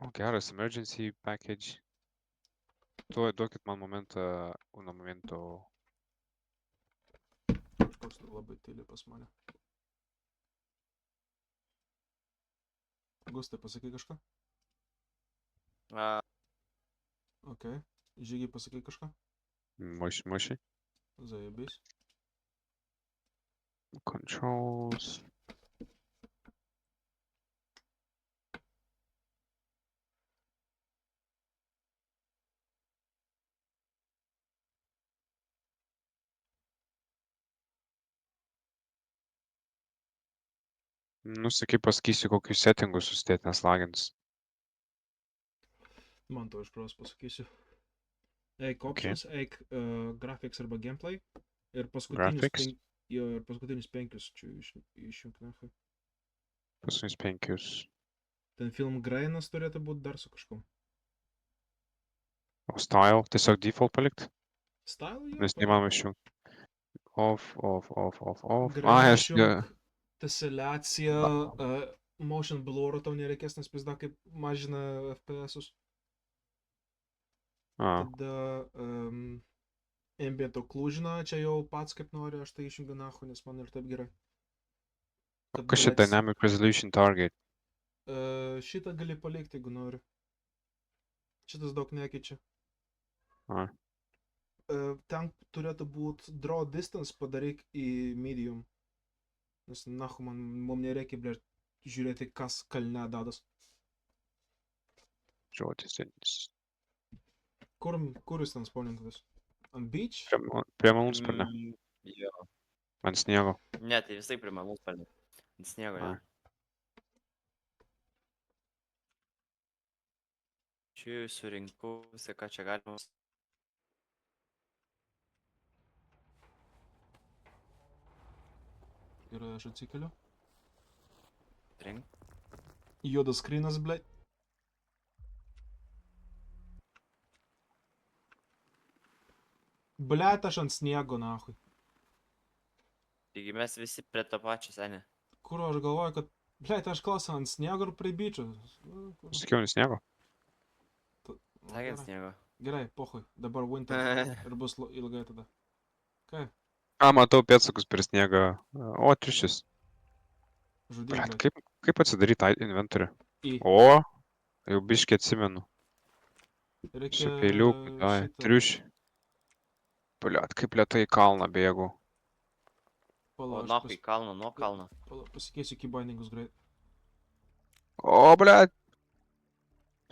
O, geras, emergency package. Tuoj duokit man momentą, uno momento. Koks tu labai tyli pas mane. Gustai, pasakai kažką? Ok. Žygiai, pasakai kažką? Muši. Zajebys. Controls. Nu, sakai, pasakysiu, kokius settingus susidėt, nes lagins. Man to iš pros pasakysiu. Eik Ok. options, eik graphics arba gameplay. Ir Graphics. paskutinius 5 čia išjunk nahai. Paskutinius 5. Ten film grainas turėtų būti dar su kažkom. O style, tiesiog default palikt, Style jo, nes palik. neįmanoma išjungti. Off. Grain Aš... išjunk, teseliacija, motion blur tau nereikės, nes pizda kaip mažina FPS-us. Tada ambient occlusioną, čia jau pats kaip nori, aš tai išjungiu nahu, nes man ir taip gerai. Kas čia dynamic resolution target? Šitą gali palikti, jeigu nori. Šitas daug nekeičia. A. Ten turėtų būti draw distance padaryk į medium. Nes nahu mum nereikia, blėt, žiūrėti, kas kalne dadas. Draw distance. Kur jūs ten spawnintas? Ant beach? Prie malūnsparnio. Jo. Ant sniego. Ne, tai visai prie malūnsparnio. Ant sniego, ne. Ai. Čia surinkau visą, ką čia galima. Ir aš atsikeliu. Rink. Juodas skrynas, blėt. Blėt, aš ant sniego, nahui. Taigi mes visi prie to pačio, seniai. Kur aš galvoju, kad, blėt, aš klausau ant sniego ir prie bičio. Sakiau, ant sniego. Sakė ant sniego. Gerai, pohui, dabar winter ir bus ilgai tada. Ką? A, matau pėdsakus per sniegą. O, triušis. Žudyk, Blet, blėt. kaip atsidaryti inventorių? Į. O, jau biškį atsimenu. Reikia Su peiliuku, dai, šitą. triušį. Blet, kaip lėtai į kalną bėgu. O, nahu į kalną, nuo kalno. Pasikeisiu keybindingus greit. O, blet.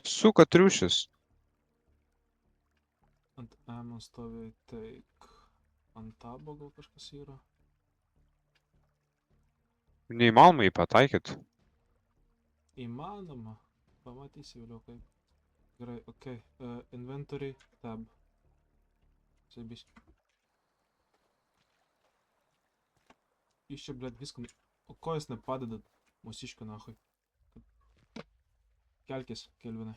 Suka triušis. Ant M stovi take. Ant tabo gal kažkas yra. Neįmanoma jį pataikyt. Įmanoma. Pamatysi vėliau kaip. Gerai, okei. Inventory tab. Zaibys. Jūs čia, blėt, viską... O ko jūs nepadedat? Mūsiškio nahui. Kelkis, Kelvinai.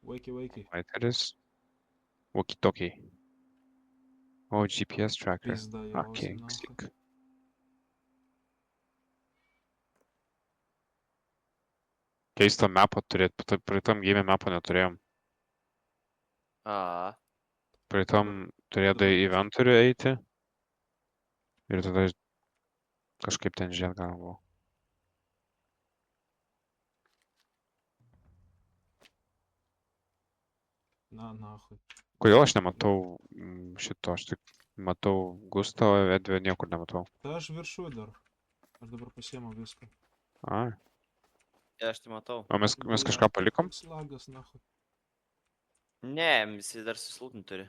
Wakey. Laiteris. Walkie-talkie. O, GPS tracker. Pizda Okei, jausi, nahui. tik. Keistą mapą turėt. Praeitam game mapą neturėjom. A. Praeitam turėdai dabar- į inventorių eiti. Ir tada kažkaip ten žiūrėt galima buvo. Na, nahui. Kodėl aš nematau šito? Aš tik matau Gustavą, Edvę niekur nematau. Tai aš viršui dar. Aš dabar pasiėmiau viską. Ai. Aš tai matau. O mes kažką palikom? Koks lagas, nahui. Ne, visi dar susilūkint turi.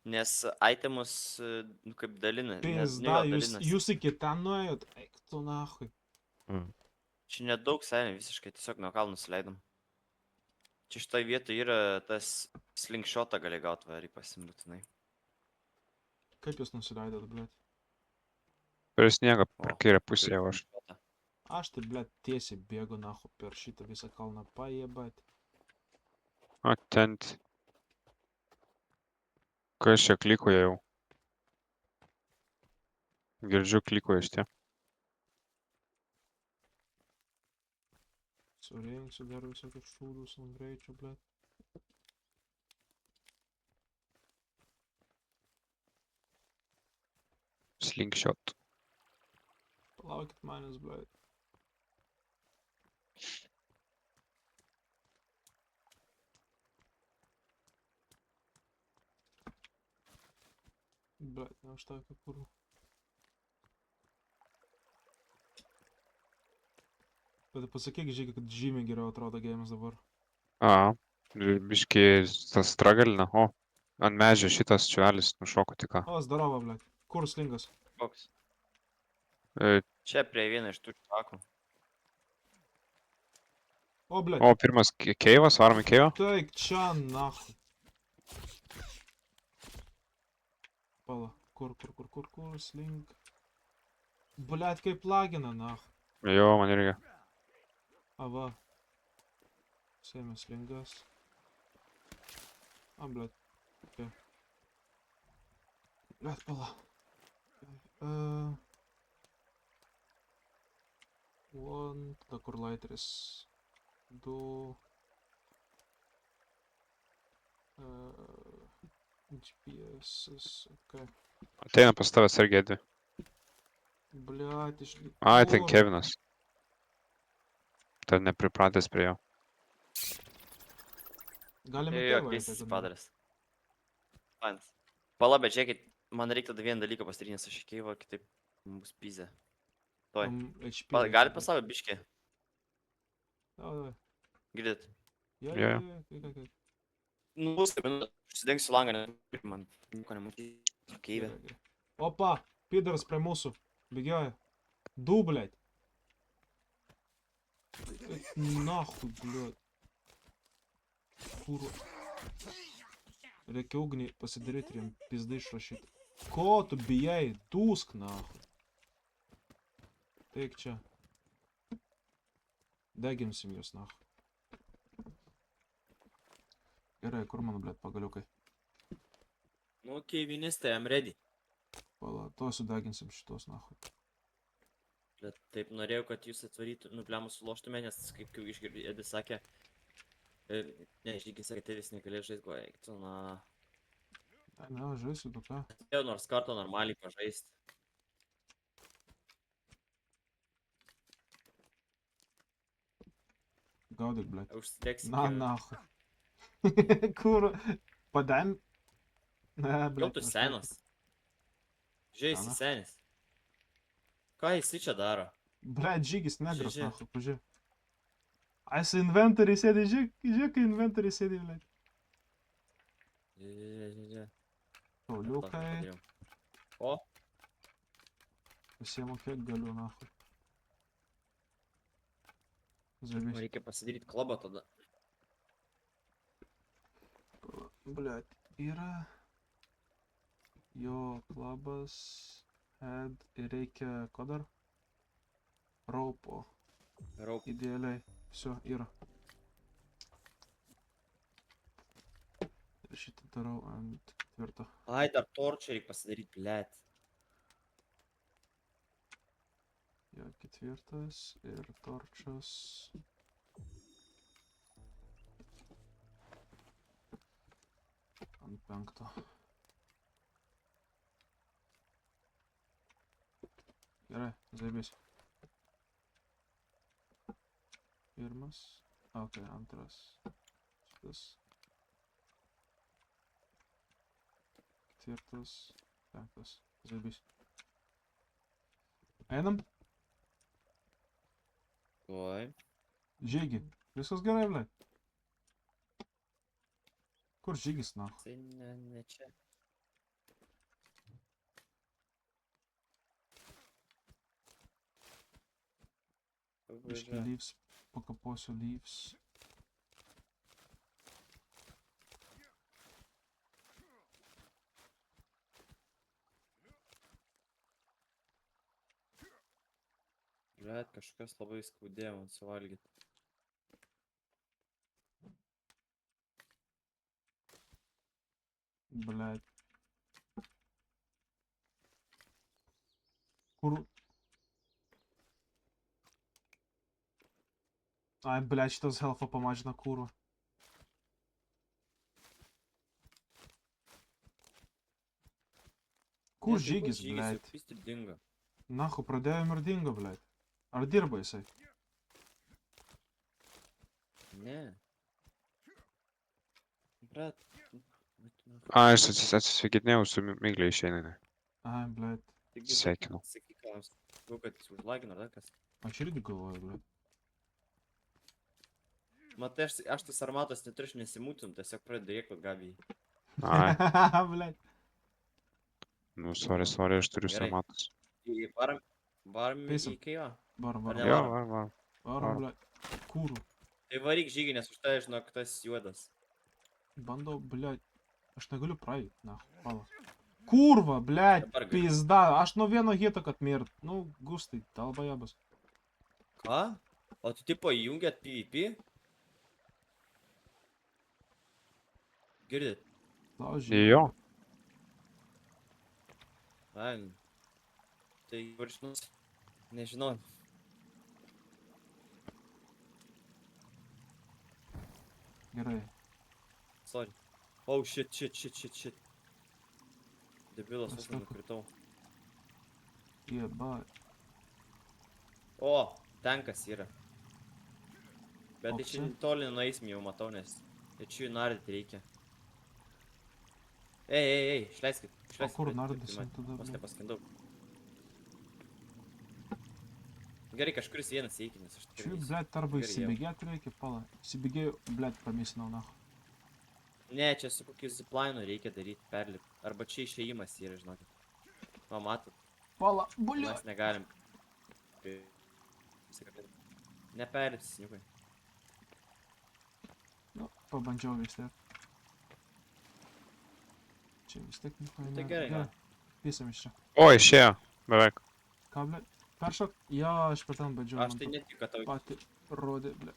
Nes itemus, nu, kaip dalina. Pizda, jūs iki ten nuėjot. Eik tu, nahui. Čia nedaug, seniai, visiškai tiesiog nuo kalno nusileidom. Čia šitoj vietoj yra tas slingshotą gali gauti, va, ir pasimliutinai. Kaip jūs nusileidot, blėt? Per sniegą, per O, kairę pusę jau aš. Aš tai, blėt, tiesiai bėgu, nahu, per šitą visą kalną pajebat. O, tent. Kas čia klikoje jau? Girdžiu kliko iš tie. Surinksiu dar visokius šūdus ant greičio, blėt. Slingshot. Palaukit manęs, blėt. Blėt, neužteko kur. Bet pasakyk, Žygi, kad žymiai geriau atrodo gėjimas dabar. A, biški tas stragalina. O, ant medžio šitas čuvelis nušoko tik ką. O, zdarova, blėt. Kur slingas? Koks? E, Čia prie vieno iš tų čakų. O, blėt. O, pirmas keivas, varom į keivą. Taik, čia, nahui. Pala, kur, slink. Blėt, kaip lagina, nahui. Jo, man irgi. A, va. Sėmė slingas. A, blėt. Okay. Blėt, pala. One, tada kur laiteris. 2. GPS, okay. Ateina pas tavęs irgi Edvi. Blėt, išliko. Ai, ten Kevinas. Ten nepripratęs prie jo. Galime Jo, tėvą keistas eiti, padaras. Fainas. Pala, bet žiūrėkit, man reikia tada vieną dalyką pasidaryti, nes aš įkeivo, kitaip bus pizė. Tuoj. HP. Pala, gali pas savo biškį? Davai. Girdit? Jo. Okay. Nu, bus, užsidengsiu langą, nes man nieko nematyti. Keivė. Opa, pidaras prie mūsų. Bėgioja. Du, blėt. Nahui, blėt. Kur. Reikia ugnį pasidaryti ir jam pizdą išrašyti. Ko tu bijai? Tūsk, nahui. Teik čia. Deginsim jūs, nahui. Gerai, kur mano, blėt, pagaliukai? Nu, keivinis, tai I'm ready. Pala, to sudeginsim šitos, nahui. Bet taip norėjau, kad jūs atvarytų, nupliamus suloštume, nes kaip jau išgirdai, Edis sakė, ne, Žygis sakė, tėvis negalėjo žaisti, galvoja, eik tu, na... Ne, žaisiu, tu ką? Atėjau nors kartą normaliai pažaisti. Gaudyk, blėt. Užsidegsi. Na, nahui. Kur? Padem? Ne, Gal blėt. tu senas? Žiūrėjai, Senas? senis. Ką jisai čia daro? Blėt, Žygis negras, Žiūrėk. nahui, pažiūrėk. A, jis inventoriai sėdi, žiūrėk, kai inventoriai sėdi, blėt. Žiūrėk. Pauliukai. O, Pasiemu kiek galiu, nahui. man Zabys. reikia pasidaryti klubą tada. Blėt, yra... Jo klubas... Head ir reikia... Ko dar? Raupo. Raup. Idealiai. Всё, yra. Ir šitą darau ant tvirto. Ai, dar torčią reikia pasidaryti, blėt. Jo, ketvirtas ir torčas. Ant 5. Gerai, zaibys. Pirmas. Ok, antras. Šitas. Ketvirtas. 5. Zaibys. Einam? Oi. Žygi. Viskas gerai, blė. Kur žygis, na? Tai ne čia. Biški leaves. Pakaposiu leaves. Blet, kažkas labai skaudėjo man suvalgyti. Блядь. Kur... Ai, blėt, šitas health'o pamažina kūrų. Kur Ne, tai žygis, koks žygis, blėt? jau pist ir dingo. Nahu, pradėjom ir dingo, blėt. Ar dirba jisai? Ne. Brat. A, aš atsisveikinėjau su Miglė išeinai. Ai, blėt. Sveikinu. Sakyk, ką nors. Galvoju, kad jis užlagino, ar dar kas. Aš irgi galvoju, blėt. Matai, aš tas armatos neturiu, aš nesimūtum, tiesiog pradedu rėkot Gabijai. Ai, Blėt. nu, sorry, aš turiu Gerai. sarmatus. Varom Eisim. į Keijo. Varom, Ar varom. ne? Jo, Nevarom. var. Varom, blėt. Kūrų. Tai varyk žygį, nes už tai, žinok, tas juodas. Bandau, blėt. Aš negaliu praeit, nahu, pala. Kurva, blėt, Dabar galiu. pizda. Aš nuo vieno hito, kad mirt. Nu, gustai, talba jabas. Ką? O tu tipo įjungėt PvP? Girdit? Laužiai. Jo. Ai. Tai varšinus. Nežinau. Gerai. Sorry. Oh shit. Debilas, Kas aš tokio? nukritau. Jeba. O, tankas yra. Bet O tai čia čia? toli nueisim jau matau, nes čia jų nardyti reikia. Ei, išleiskit. kur bet- nardysim bet- tada, Vos blet? nepaskendau. Gerai, kažkuris vienas eikit, nes aš Čia, tikrai neisiu. blėt, arba Gerai, jau. įsibėgėt reikia, pala. Įsibėgėjau, blėt, pamisinau, nahu. Ne, čia su kokiu ziplainu reikia daryti, perlipti. Arba čia išėjimas yra, žinokit. O, matot, Pala, buliu. mes negalim. Neperlipsi, sniukai. Nu, pabandžiau vis tiek. Čia vis tiek nieko Tai gerai, gal. Pisam iš čia. O, išėjo. Beveik. Ką, blėt? Peršok? Jo, aš per ten bandžiau. Aš tai netikiu, kad tau Pati rodė, blėt.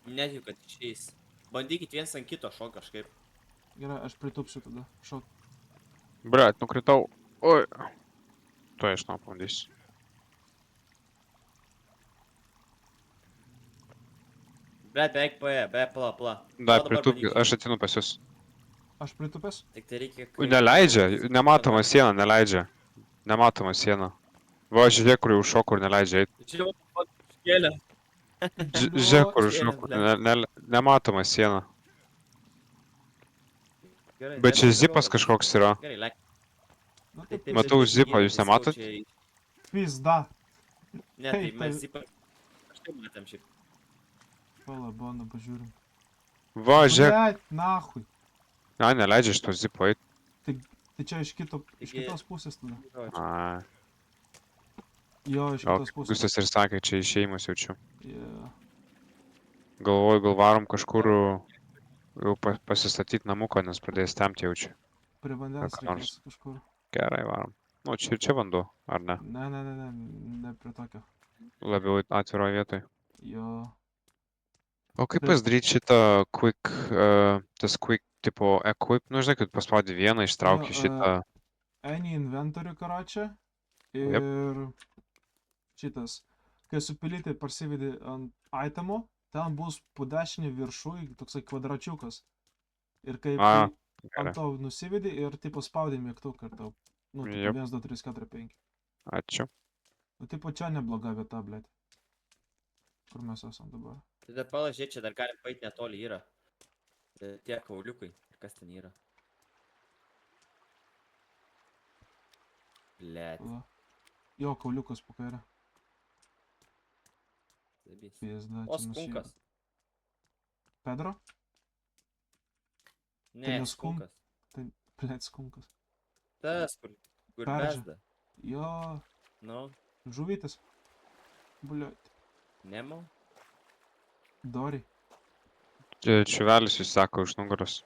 netikiu, kad išeis. Bandykit viens ant kito šok kažkaip. Gerai, aš pritupsiu tada. Šok. Blet, nukritau. Oi. Tuoj aš nuopandysiu. Bet beveik paėjo, beveik pala. Dar O, dabar pritūpkit, bandyk aš atinu pas jūs. Aš pritupęs? Tik tai reikia... Neleidžia, nematoma siena, neleidžia. Nematoma siena. Va, žiūrėk, kur jau šokur neleidžia eit. Čia jau iškėlė. Žiūrėk, kur Siena, šokur, blet. nematoma siena. Gerai, Bet čia nebedarau, zipas kad- kažkoks yra. Gerai, leik. Nu, Taip, tai Matau bet zipą, žygį jūs nematot? čia- pizda. Ne, tai Taip, mes tai- zipą... Kažkaip matėm šiaip. Pala, bando, pažiūrim. Va, žiūrėk. Blėt, nahui. Na, neleidžia iš to zipo eit. Tai čia iš Taigi- kitos pusės tada. A, Jo, iš gal kitos pusės. Gustas ir sakė, čia išėjimas jaučiu. Yeah. Galvoju, gal varom kažkur jau pasistatyti namuką, nes pradės temti jaučiu. Prie vandens ką nors. reikės kažkur. Gerai, varom. Nu, čia vanduo, ar ne? Ne prie tokio. Labiau atviroje vietoje. Jo. O kaip Bet- pasidaryti šitą tas quick tipo equip, nu žinai, kad paspaudi vieną, ištrauki Jo, šitą. Any inventorių karočią. Ir šitas. Kai supilyti parsivedi ant itemo, ten bus po dešinį viršui toksai kvadračiukas. Ir kai A, ant gerai. to nusivedi ir tipo spaudi mygtuką ir tau. Nu, tipo Jep. 1, 2, 3, 4, 5. Ačiū. Nu, tipo čia nebloga vieta, blėt. Kur mes esam dabar? Tada palažiai, čia dar galim paeit netoli yra. Tie kauliukai. Ir kas ten yra? Blet. Tada. Jo, kauliukas po kairę. Zabys. Pizda, O, čia nusijuo. skunkas. Pedro? Ne, ne skunk- skunkas. Blėt, skunkas. Tas, kur Peržia. bezda. Jo, Nu, žuvytis. Blėt. Nemo. Dori. Čiuvelis jūs sako iš nugaros.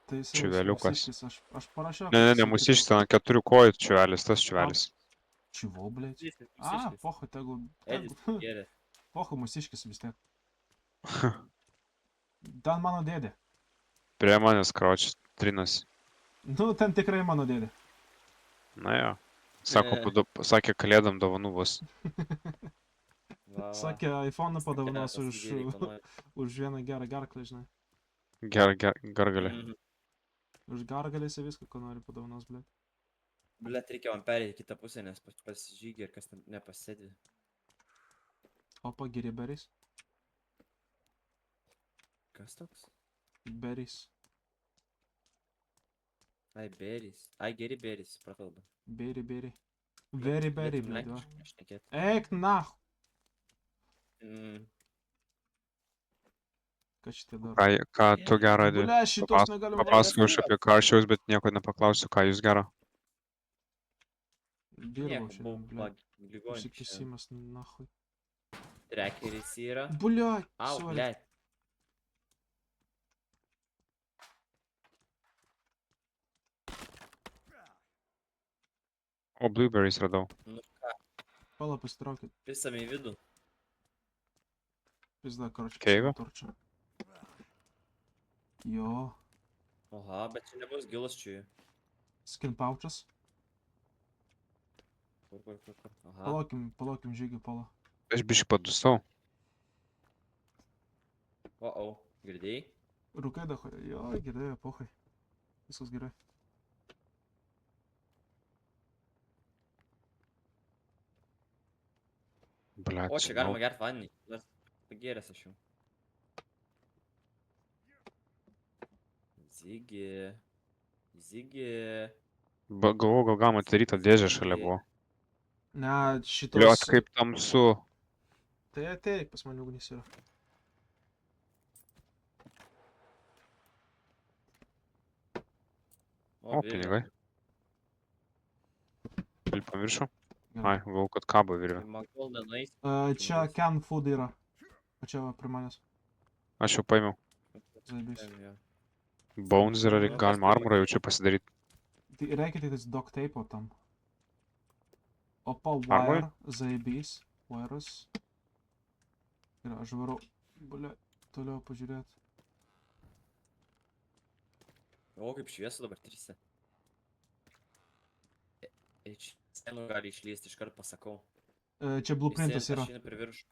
Tai jisai Čiveliukas. mūsiškis, aš parašiau. Ne, mūsiškis, ten ant 4 kojų čiuvelis, tas čiuvelis. Čivo, blėt. Mūsiškis, A, mūsiškis. pohu, tegu. Edis, gėrė. Pohu, mūsiškis vis tiek. Ten mano dėdė. Prie manęs kročius, trinas. Nu, ten tikrai mano dėdė. Na jo. Sakė, kalėdam dovanų bus. Va, va. Sakė, iPhone padovanos Tas už, irgi reikalauja. už vieną gerą gerklę, žinai. Gargalė. Mhm. Už gargalėse viską, ko nori padovanos, blėt. Blet, reikia man perėti į kitą pusę, nes pas žygį ir kas nepasėdė. Opa, geri berys. Kas toks? Berys. Ai, berys. Ai, geri berys, supratau. Beri, beri. Very berry, Galėtum blėt, va. lenkiškai šnekėt. Eik, nach. Mm. Ką šitie daro? Ką tu gerą Bля, šitos negalima papasakau aš apie karšiaus, bet nieko nepaklausiu, ką jūs gero. Dirbau Nieko, šiandien, buvau blėt. ligonis. Užsikisimas, nahui. Trekeris yra. Bля, Au, sorry. blet. O blueberries radau. Nu ką, Pala pasitraukit. pisam į vidų. Pizda, karoči, Keivio? turčią. Jo. Oha, bet čia nebus gilus čia. Skin pouchas. Kur. Aha. Palaukim žygį, pala. Aš biškai padusau. O, girdėjai? Rūkai daho. Jo, gerai, epochai. Viskas gerai. Blet, O, čia galima gert vandenį. Dar pagėręs aš jau. Zigi. Galvoju, gal galima atidarytą dėžę šalia buvo. Ne, šitos... Bliot, kaip tamsu. Tai ateik, pas mane ugnis yra. O, pinigai. Gali pamiršau? Gerai. Ai, galvoju, kad kabo virvė. Magolda nueis. Čia can food yra. O čia va, prie manęs. Aš jau paėmiau. Zaibys. Bones yra, Nu, galima kas armorą jau čia pasidaryti. Tai reikia tik duct tape tam. Opa, Armorai? wire. Zaibys. Wire'as. Ir aš varau. Bля, toliau pažiūrėt. O, kaip šviesu dabar trise. Iš senų gali išlysti, iškart pasakau. Čia blueprintas yra. Išeina per viršų.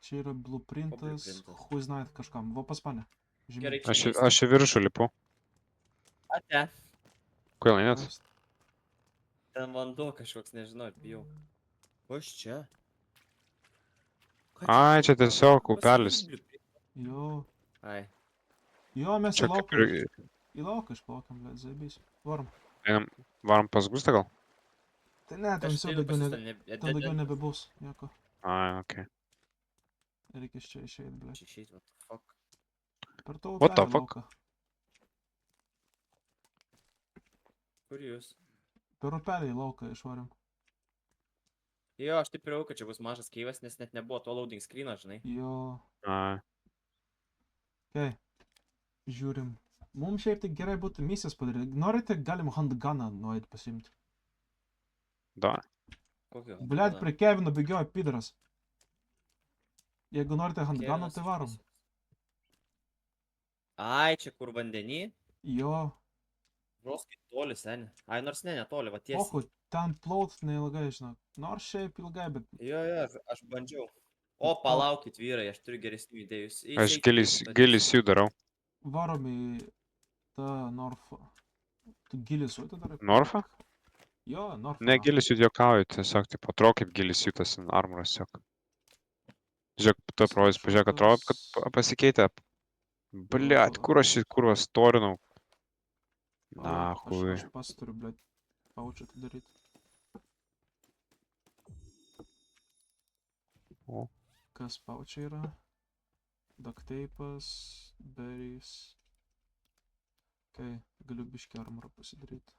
Čia yra blueprintas. blueprintas? Hui znait kažkam. Va pas mane. Gerai, Aš į viršų lipu. Ate. Kodėl net? Ten vanduo kažkoks, nežinau, bijau. O iš čia? Ai, čia tiesiog upelis. Jo. Ai. Jo, mes Čia į kaip lauką. ir... Į lauką išplaukiam, bet zaibys. Varom. Varom pas Gustą gal? Tai ne, ten visų daugiau nebebus. Nieko. Ai, okei. Reikia iš čia išeit, ble. Čia išeit, what the fuck. Per to What the upelį fuck? lauką. Kur jūs? Per upelį į lauką išvarėm. Jo, aš taip pirau, kad čia bus mažas keivas, nes net nebuvo to loading screen'o, žinai. Jo. Ai. Okei. Žiūrim. Mums šiaip tai gerai būtų misijas padaryti. Norite, galim handguną nueit pasiimti. Da. Kokio? Blet, prie Kevino bėgioja pidaras. Jeigu norite handguną, tai varom. Ai, čia kur vandenį? Jo. Roskai toli, seni. Ai, nors ne, netoli, va tiesiai. Pohu, ten plaut neilgai, žinok. Nors šiaip ilgai, bet... Jo, aš bandžiau. O, palaukit, vyrai, aš turiu geresnių idėjų. Aš gilis jų darau. Varom į tą Norfą. Tu gilis jų tai darai? Norfą? Jo, Norfą. Ne, gilis jų juokauju, tiesiog, tipo, atrodo kaip gilis jų tas armoras, tiesiog. Žiūrėk, tu provais, pažiūrėk, atrodo, kad pasikeitė. Bliat, kur aš į kurvą storinau? Na, hui. Aš pats turiu, blėt, paučią tai daryti. O. Kas paučia yra? Duct tape'as, berries. Okei, galiu biškį armorą pasidaryti.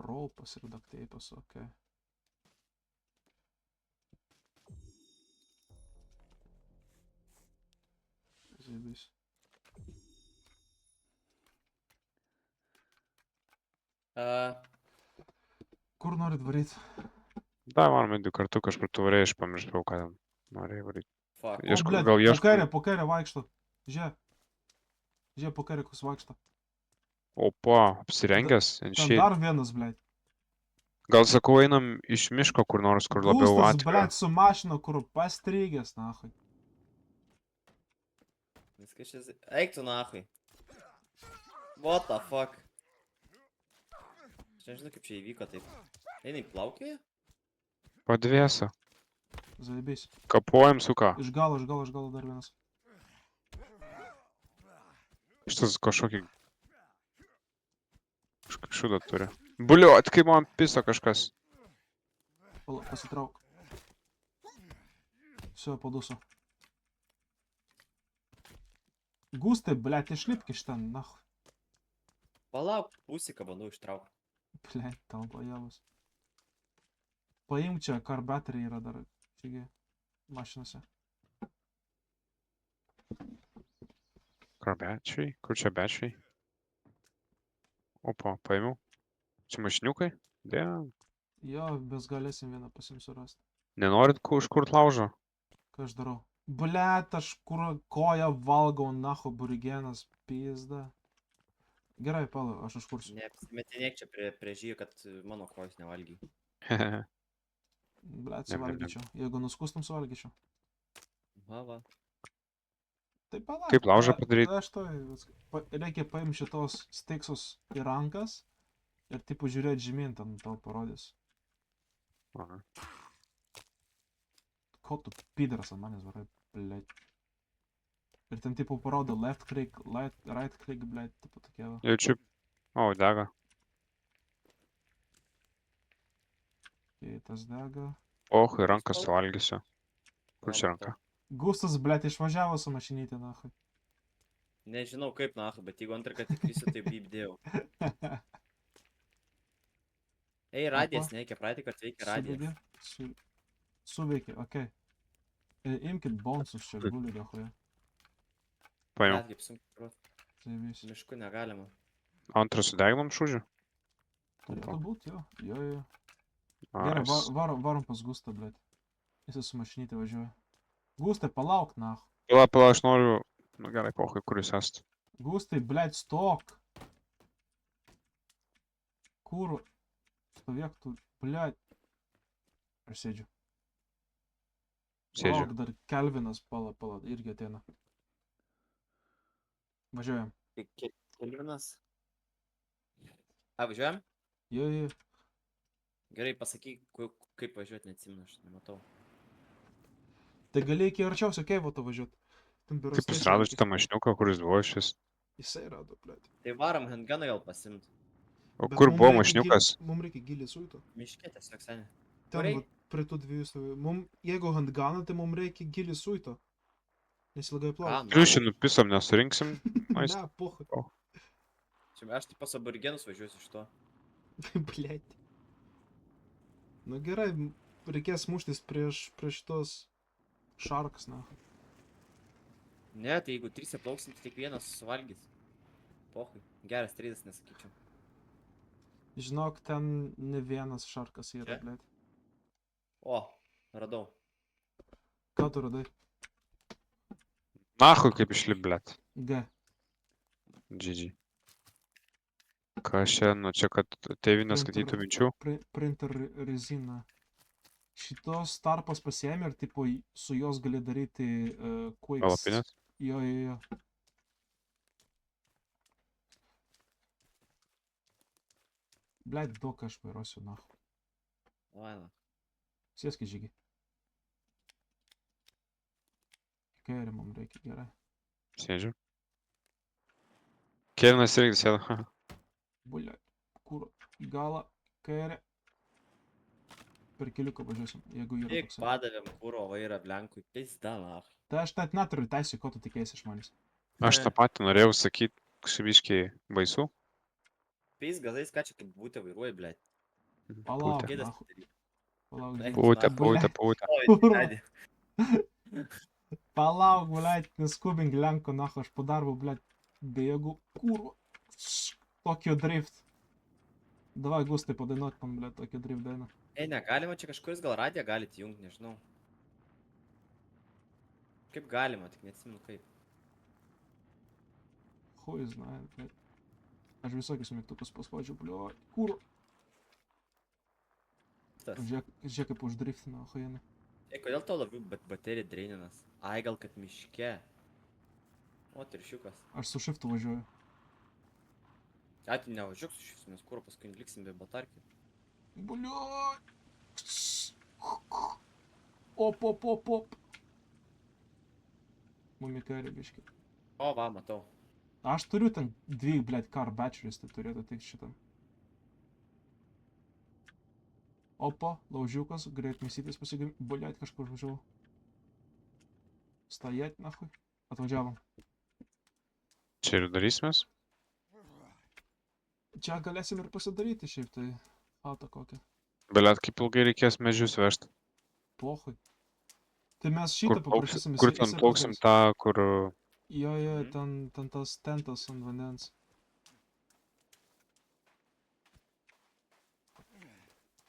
Ropas ir duct tape'as, okei. Zaibys. Kur norit varyt? Da, varom į 2 kartų kažkur tu varėjai, aš pamiršau, ką ten norėjai varyti. Fuck. Ieško- Blėt, gal ieško- po kairę vaikšto. Žiūrėk. Žiūrėk, po kairę kus vaikšto. Opa, apsirengęs, Ten šiaip. dar vienas, blėt. Gal sakau, einam iš miško kur nors, kur labiau Gustas, atvira. blėt, su mašina, kur pastrygęs, nahui. Viskas šis... Eik tu nahui. What the fuck? Aš nežinau, kaip čia įvyko taip. Einai plaukioja? Padvėsa. Zaibys. Kapuojam, suka. Iš galo dar vienas. Šitas kažkokį... Kažkokį šūdą turi. Buliuot, kaip man piso kažkas. Pasitrauk. Все, подусу. Gustai, blėt, išlipk iš ten, nahui. Palauk, pusiką bandau ištraukti. Blėt, tau pajavus. Paimk čia, karbateriai yra dar. Čiagi, mašinose. Kur bečiai? Kur čia bečiai? Opa, paėmiau. Čia mašiniukai? Dėl. Jo, mes galėsim vieną pasim surasti. Nenorit užkurt laužo? Ką aš darau? Blėt, aš kur koją valgau, nahu, burigenas, pizda. Gerai, pala, aš užkursiu. Neapsimetinėk čia prie žyjų, kad mano kojus nevalgy. Blėt, Jam, jam, jam. suvalgyčiau. Jeigu nuskustum, suvalgyčiau. Va. Tai palauk. Kaip laužą padaryt? Aš to reikia paimti šitos stiksus į rankas ir tipo žiūrėti žemyn, ten tau parodys. Aha. Ko tu pidaras ant manęs varai, blėt. Ir ten tipo parodo left click, right click, blėt, tipo tokie va. Jaučiu. O, dega. Tai tas dega. Ochui, ranką suvalgysiu. Kur čia ranka? Gustas, blėt, išvažiavo su mašinytė, nahui. Nežinau kaip nahu, bet jeigu antrą kartą įkrisiu, tai bybdėjau. Ei, radijas neveikia, praeitį kartą veikia radijas. Suveikė, okei. Imkit bonsus čia guli, dahoje. Paėmiau. Net kaip sunku prot. Tai visi. Mišku negalima. Antrą sudeginom šūdžių? Turėtų būt, jo. Jo. Gerai, varom pas Gustą, blėt. Jis su mašinytė važiuoja. Gustai, palauk, nahu. Pala, aš noriu... Nu gerai, pohai, kur jūs esate? Gustai, blėt, stok. Kur? Stovėk tu, blėt. Aš sėdžiu. Sėdžiu. Palauk, dar Kelvinas, pala, irgi ateina. Važiuojam. Kelvinas. Važiuojam? Jo. Gerai, pasakyk, kaip važiuoti, neatsimenu, aš nematau. Tai gali iki arčiausio keivoto važiuoti. Kaip jūs rado šitą mašiniuką, kuris buvo šis? Jisai rado, blėt. Tai varom handganą gal pasimt. O kur buvo mašiniukas? Mums reikia gilį suito. Miške tiesiog senė. Ten, vat, prie tų dviejų stovėjų. Jeigu handganą, tai mums reikia gilį suito. Nes ilgai plauk. Triušį nupisom, nesurinksim. Ne, pohai. Aš taip pas aborigenus važiuosiu iš to. Blėt. Nu gerai, reikės muštis prieš šitos šarkas, na. Ne, tai jeigu 3 plauksim, tai tik vienas suvalgys. Pohai. Geras treidas, nesakyčiau. Žinok, ten ne vienas šarkas yra, blėt. O, radau. Ką tu radai? Nahui kaip išlip, blėt. G. GG. Kas čia, nu čia, kad tėvinė skaitytų minčių? Printer rezina. Šitos tarpas pasiėmė ir tipo su jos gali daryti quicks. Palapinės? Jo. Blėt, daug aš vairuosiu, nahu. Vaina. Sėski žygi. Kairį mums reikia, gerai. Sėdžiu. Kevinas irgi sėda. Blėt, kur į galą, kairį. Per keliuką važiuosim, jeigu yra Tik toksai. padavėm kūro vairą Blenkui. Pizda, nach. Tai aš net neturiu teisų, ko tu tikėsi iš manęs. Aš tą patį norėjau sakyti, kažkabiškai baisu. Pis gazais, ką čia kaip būtė vairuoji, blėt. Palauk, Pūtė. Gėdas nahu. padaryt. Palauk, Eik, žygi. Pūtė. Oi, Kurva. dadė. Palauk, blėt, neskubink lenko, nahu, aš po darbo, blėt, bėgu, kurva. Tokio drift. Davai, Gustai, padainuot man, blėt, tokio drift dainą. Ei, negalima, čia kažkuris gal radiją galit jungt, nežinau. Kaip galima, tik neatsimenu kaip. Хуй знает, блядь. Aš visokius mygtukus paspaudžiu, blio. Kur? Tas. Žiūrėk kaip uždriftino, achujenai. Kodėl tau labiau baterija dreininas? Ai, gal kad miške. O, trišiukas. Aš su shiftu važiuoju. Ai, tu nevažiuok su šis, nes kur paskui liksim be batarkių. Blio. Op. Mumikari biški. O, va, matau. Aš turiu ten 2, blėt, car batteries, tai turėtų tik šitą. Opa, laužiukas, greit mėsytis pasigim... Blėt, kažkur važiavau. Stajat, nahui. Atvažiavom. Čia ir darysimės. Čia galėsim ir pasidaryti šiaip, tai... Alta kokia. Beliat, kaip ilgai reikės medžius vežti. Pohui. Tai mes šitą paprašysim, Kur ten plauksim tą, kur... Jo, Mhm. ten tas tentas ant vandens.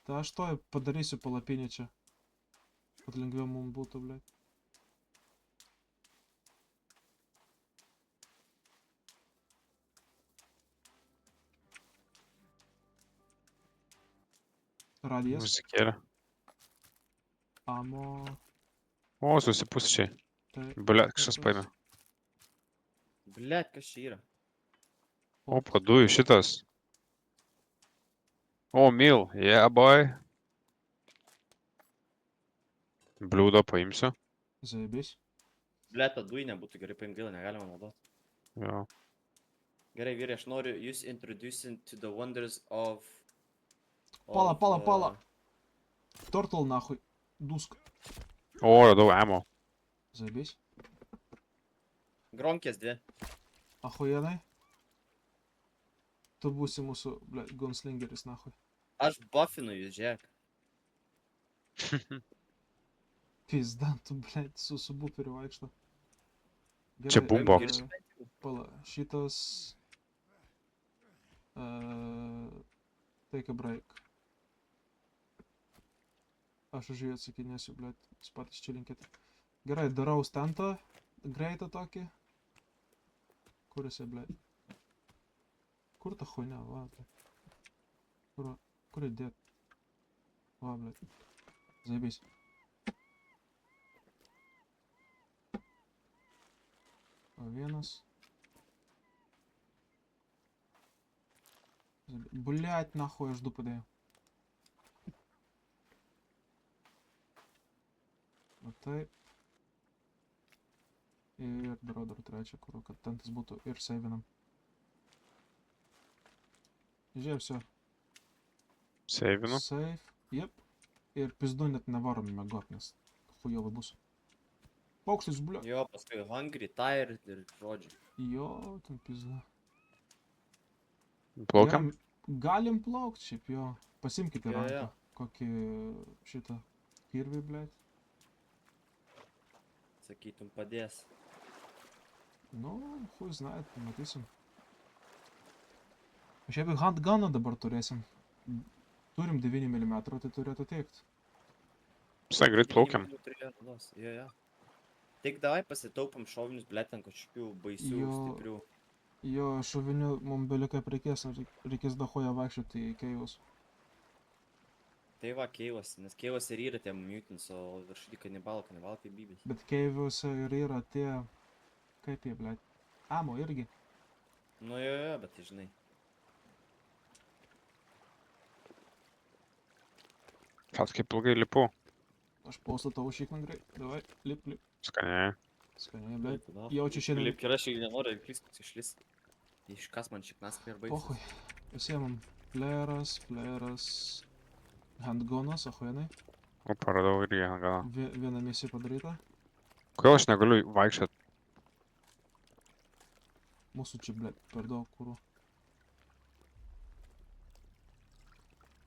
Tai aš to padarysiu palapinę čia. Kad lengviau mums būtų, blėt. Radijas. Musikėlė. Amo. O, susipusčiai. Tai... Beliat, kažkas paėmė. Blet, kas čia yra? O, padujų šitas. O, mil. Yeah, boy. Bliūdo paimsiu. Zaibys. Blet, tą dujinę būtų gerai paimti, gaila, negalima naudoti. Jo. Gerai, vyrai, aš noriu jūs introducing to the wonders of... Pala. Turtle nahui. Dusk. O, radau ammo. Zaibys. Gronkės 2. Achujenai. Tu būsi mūsų, blėt, gunslingeris nahui. Aš buffinu jūs, žiūrėk. Pizda, tu, blėt, su buperiu vaikšto. Čia Gerai, boombox. Pala, šitas... Take a break. Aš už jį atsakinėsiu, blėt, jūs patys čilinkit. Gerai, darau stentą, greitą tokį. Kur jisai, blėt? Kur ta chuйня, va, blėt? Kur įdėt? Va, blėt. Zaibys. Va, vienas. Блять, нахуй, aš 2 padėjau. Va taip. Ir darau dar 3, kur, kad tentas būtų ir savinam. Žiūrėjau, все. Seivinu. Save. Jep. Ir pizdu net nevarom miegot, nes chujovai bus. Paukštis, blia. Jo, paskui hungry, tired ir žodžiu. Jo, ten pizda. Plaukiam. Gerai, galim plaukt šiaip, jo. Pasimkite Jo, ranką. jo. Kokį šitą kirvį, blėt. Sakytum, padės. Nu, хуй знает, matysim. Šiaip handguną dabar turėsim. Turim 9 mm, tai turėtų teikti. Visai greit plaukiam. Jo. Tik davai pasitaupam šovinius, blėt, ant kažkokių baisių, Jo. stiprių. Jo, šovinių mums beliko reikės, reikės dahoje vaikščioti į keivus. Tai va, keivas, nes keivas ir yra tie mutants, o viršutį kanibalą kaip bybės. Bet keiviuose ir yra tie... Kaip jie, blėt? Amo irgi. Nu jo, bet tai žinai. Kat kaip ilgai lipu. Aš paustatau šikną greit. Davai, lip. Skaniai. Skaniai, blėt. Jaučiu šiandien. Lipk ir aš jeigu nenoriu, klis išlis. Iškas man šiknas ir baigsis. Pohui. Pasiemam. Flaras. Handgunas, ahuenai. O, paradau irgi gal. Viena misija padaryta. Kodėl aš negaliu vaikščiot? Mūsų čia, blėt, per daug kūrų.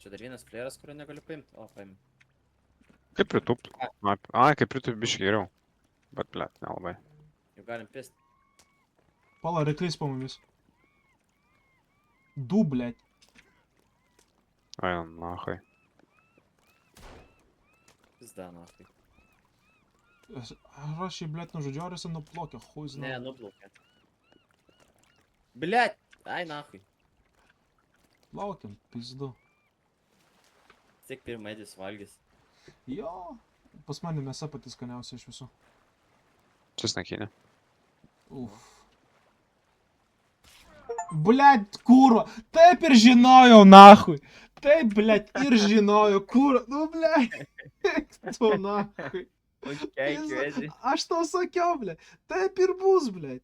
Čia dar vienas flaras, kurio negaliu paimti. O, paimti. Kaip pritupt? Ai, kaip pritupt biškai geriau. Bet, blet, nelabai. Jau galim pist. Pala, reklys po mumis. 2, blėt. Ai, nahai. Pizda, nafai. Ar aš jį, blėt, nužudžiau, ar jisai nuplokė, хуй Ne, знает. nuplaukė. Блять! Ai, nafai. Laukiam, pizdu. Tik pirmą edis valgys. Jo, pas mane mėsa pati skaniausia iš visų. Česnakinė. Uf. Blet, kūro, taip ir žinojau, nahui. Taip, blet, ir žinojau, kūro, nu, blet. Tu, nahui. Keikiu Pizda. edį. Aš tau sakiau, blet. Taip ir bus, blet.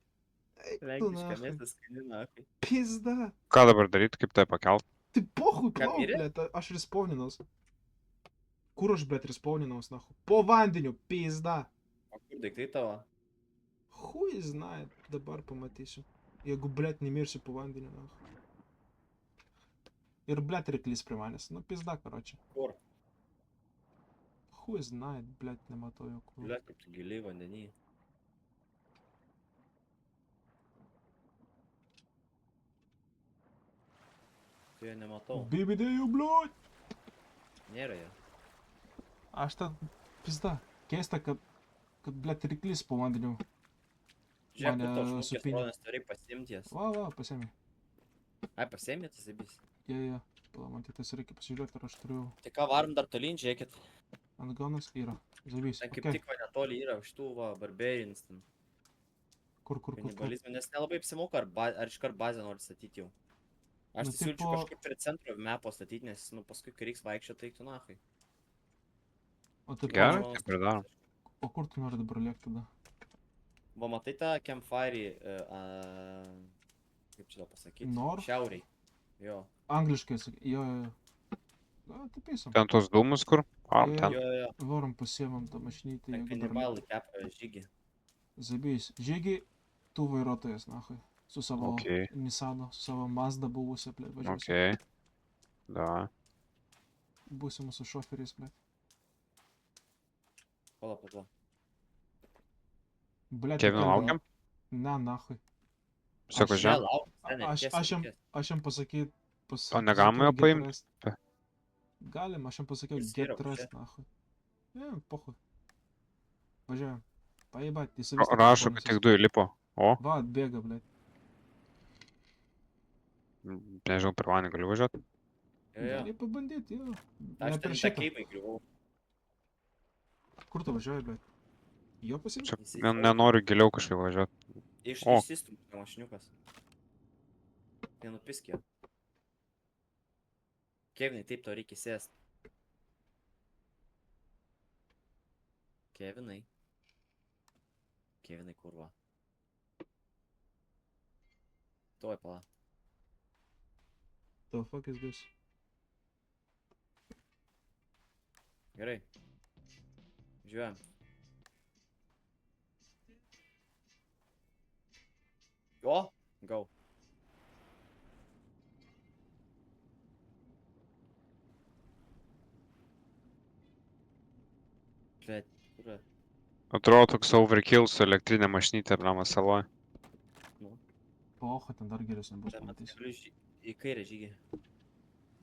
Eik tu, Lenkiška nahui. mėsas skani nahui. Pizda. Ką dabar daryti, kaip tai pakelt? Tai pohui, Ką, plauk, mirė? blet, aš respawninos. Kur aš, blet, respawninos, nahui? Po vandeniu, pizda. O kur daiktai tavo? Hui, znai, dabar pamatysiu. Jeigu, blet, nemirsiu po vandeniu, nahui. Ir, blet, reklys prie manęs. Nu, pizda, karočią. Kur? Hui, znai, blet, nematau jo kur. Liuot, kaip tu giliai vandenį. Tu jo nematau. Bibidėjau, blet. Nėra jo. Aš ten, pizda. Keista, kad, blet, reklys po vandeniu. Žiūrėk, Mane kur to šūkės supynė. rodas turi pasimties. Va, pasiemi. Ai, pasiemė tas abys. Jie. Pala, man tik tas reikia pasižiūrėti, ar aš turiu Tai ką, varom dar tolyn, žiūrėkit. ant ganas. Yra. Zabys. Ten kaip Okay. tik va netoli yra už tų va barbarians ten. Kur. Kanibalizmą, nes nelabai apsimoka, ar iškart bazę nori statyti jau. Aš Nu, tai siūlyčiau tipo- kažkur prie centro mepo statyti, nes, nu, paskui, kai reiks vaikščioti, tai tu nahai. O taip, Gerai, o, taip ir darom. o kur tu nori dabar lėkti tada? Va, matai tą campfire, kaip čia tau pasakyti? North? Šiauriai. Jo. Angliškai sakai. Jo. Na, taip eisim. Ten tos dūmus kur? Ar Jo, ten? Jo. Varom pasiemam tą mašinytę. Ten jeigu dar kanibalai kepa žygį. Zabys. Žygi, tu vairuotojas, nahai. Su savo Okei. Nissanu, su savo Mazda buvusia, blėt, važiuosim. Okei. Da. Būsim su šoferiais, blėt. Pala, pala. Blėt, Kevino įkalbėjo. laukiam? Ne, nahai. Sako, Aš- žem. Lauk, ne, Aš jam pasakyt, O negalima jo paimt? Galim, aš jam pasakiau, Jis yra get rest, čia. nahai. Ne, pohui. Važiuojam. Paėbat, jis Rašo, kad tik du įlipo. O, Va, atbėga, blėt. nežinau, per vanį galiu važiuoti. Jo. Gali pabandyti, jo. Aš Ne ten per tą šitą. keimą įgriuvau. Kur tu važiuoji, blėt? Jo pasimti? Čia Jisai nenoriu giliau kažkaip važiuoti. O. Išsistumti mašiniukas. Tai nupiskė. Kevinai, taip to reikia sėst. Kevinai. Kevinai, kurva. Tuoj, pala. The fuck is this? Gerai. Žiūrėjom. O, go. Blet, kur? Atrodo toks overkill su elektrinė mašinytė ir nama saloje. Poha, ten dar geresnė bus, Ten pamatysi. galiu į kairę žygį.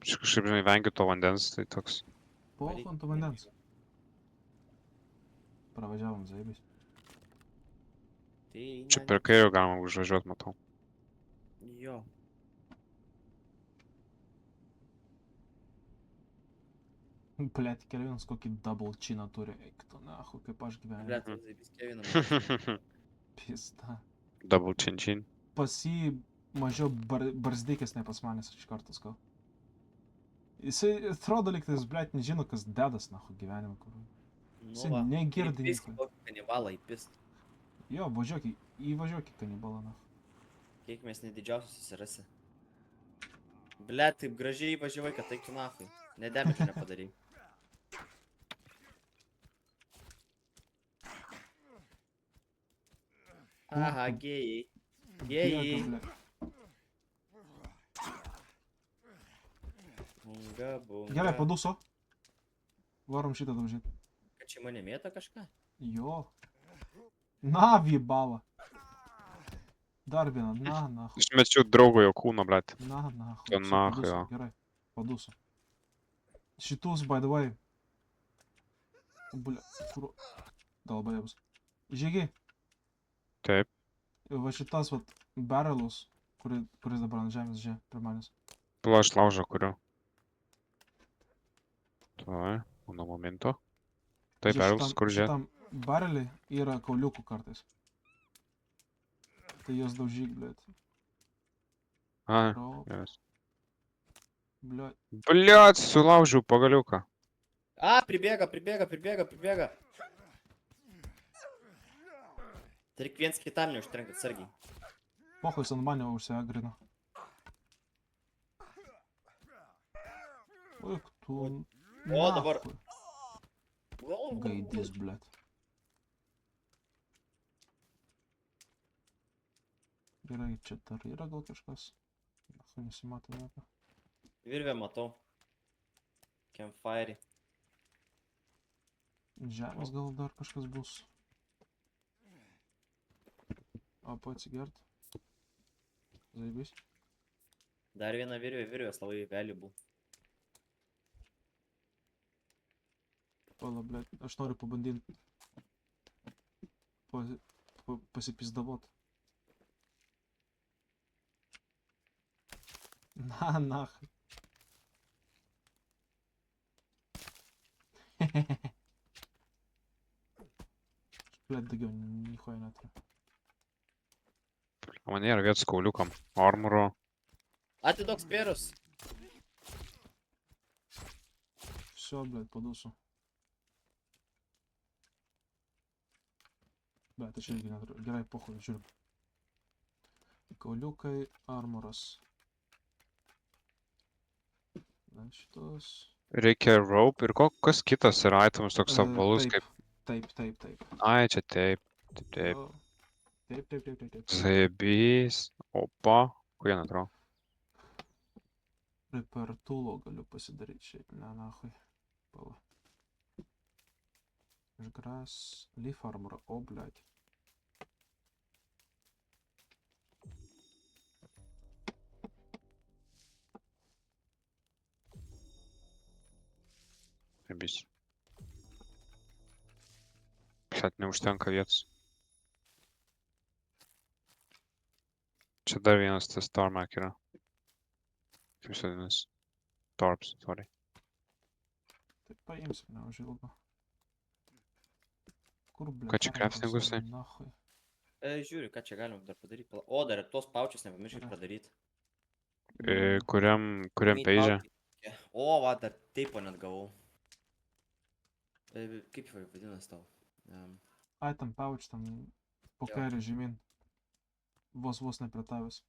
Aš kažkaip, žinai, vengiu to vandens, tai toks. Poha ant vandens. Pravažiavom, zaibis. Tai Čia per kairę galima užvažiuoti, matau. Jo. Blet, Kelvinas kokį double chiną turi. Eik tu, nahu, kaip aš gyvenu. Blet, zaibis Keviną. Pista. Double chin chin. Pas jį mažiau barzdikės ne pas manęs iš karto skau. Jisai atrodo lyg tais, blet, nežino, kas dedas, nahu, gyvenime. Kur. Nu Jisai va. negirdi Įpisk nieko. kokį kanibalą įpist. Jo, įvažiuok į kanibalą, nahu. Kiek mes nedidžiausius susirasi. Blet, taip gražiai įvažiavai, kad taiktų nafai. Nedemidžio nepadarai. Aha, gėjai. Gėjai. Bunga, bunga. Gerai, paduso. Varom šitą daužyti. Kad čia mane mėta kažką? Jo. Na, vybala. Dar vieną, na. Išmečiau draugo jo kūno, blėt. Na. To Все, нахуй, подусу, jo. Gerai, padusu. Šitus, by the way. Bля, kur... Dalbajabus. Žygi, Taip. va šitas vat barrelus, kuris dabar ant žemės žia prie manęs. Pila aš laužą kuriu. Tuoj, mano momento. Taip, pervils, kur žiūrėt. Šitam barelį yra kauliukų kartais. Tai jos daužyk, blėt. A, Ro, geras. blėt. Bliat, sulaužiau pagaliuką. A, pribėga. Tai reik viens kitam neužtrenkt atsargiai. Pohoj, jis ant mane užsiagrino. Uik, tu... O, dabar. Nahui. Gaidys, blėt. Gerai, čia dar yra gal kažkas. Nahui, nesimato nieko. Virvę matau. Campfire. Žemės gal dar kažkas bus. Apa atsigert. Zaibys. Dar viena virvės labai valuable. Pala, blėt. Aš noriu pabandyti pasipizdavot. Na, nahui. Blėt, daugiau nichuoja neturiu. Man nėra vietos kauliukam. Armoro. Atiduok spėrus. Всё, блядь, padūsiu. Bet aš irgi neturiu. Gerai, pohui, žiūrim. Kauliukai, armoras. Na, šitos. Reikia rope ir kas kitas yra itemas toks apvalus kaip... Taip. Ai, čia taip. Taip. Jo. Taip. Zaibys. Opa. Kurie netrau. Repair tool'o galiu pasidaryti šiaip. Ne, nahui. Pala. Išgras. Leaf armor. O, blядь. Zaibys. Šiat neužtenka vietos. Čia dar vienas tas Tarmac yra. Kaip sadinas? Torps, sorry. Tai paimsim neužilgo. Kur, blядь, Ką čia craftingus, tai? Nahui. Žiūri, ką čia galima dar padaryti. O, dar ir tuos paučius nepamirškit Gerai. padaryti. Kuriam Meat peidžia? pouch. O, va, dar teipo net gavau. Kaip jau vadinasi tau? Item pouch tam po Jo. kairį žemyn. Vos nepritavęs.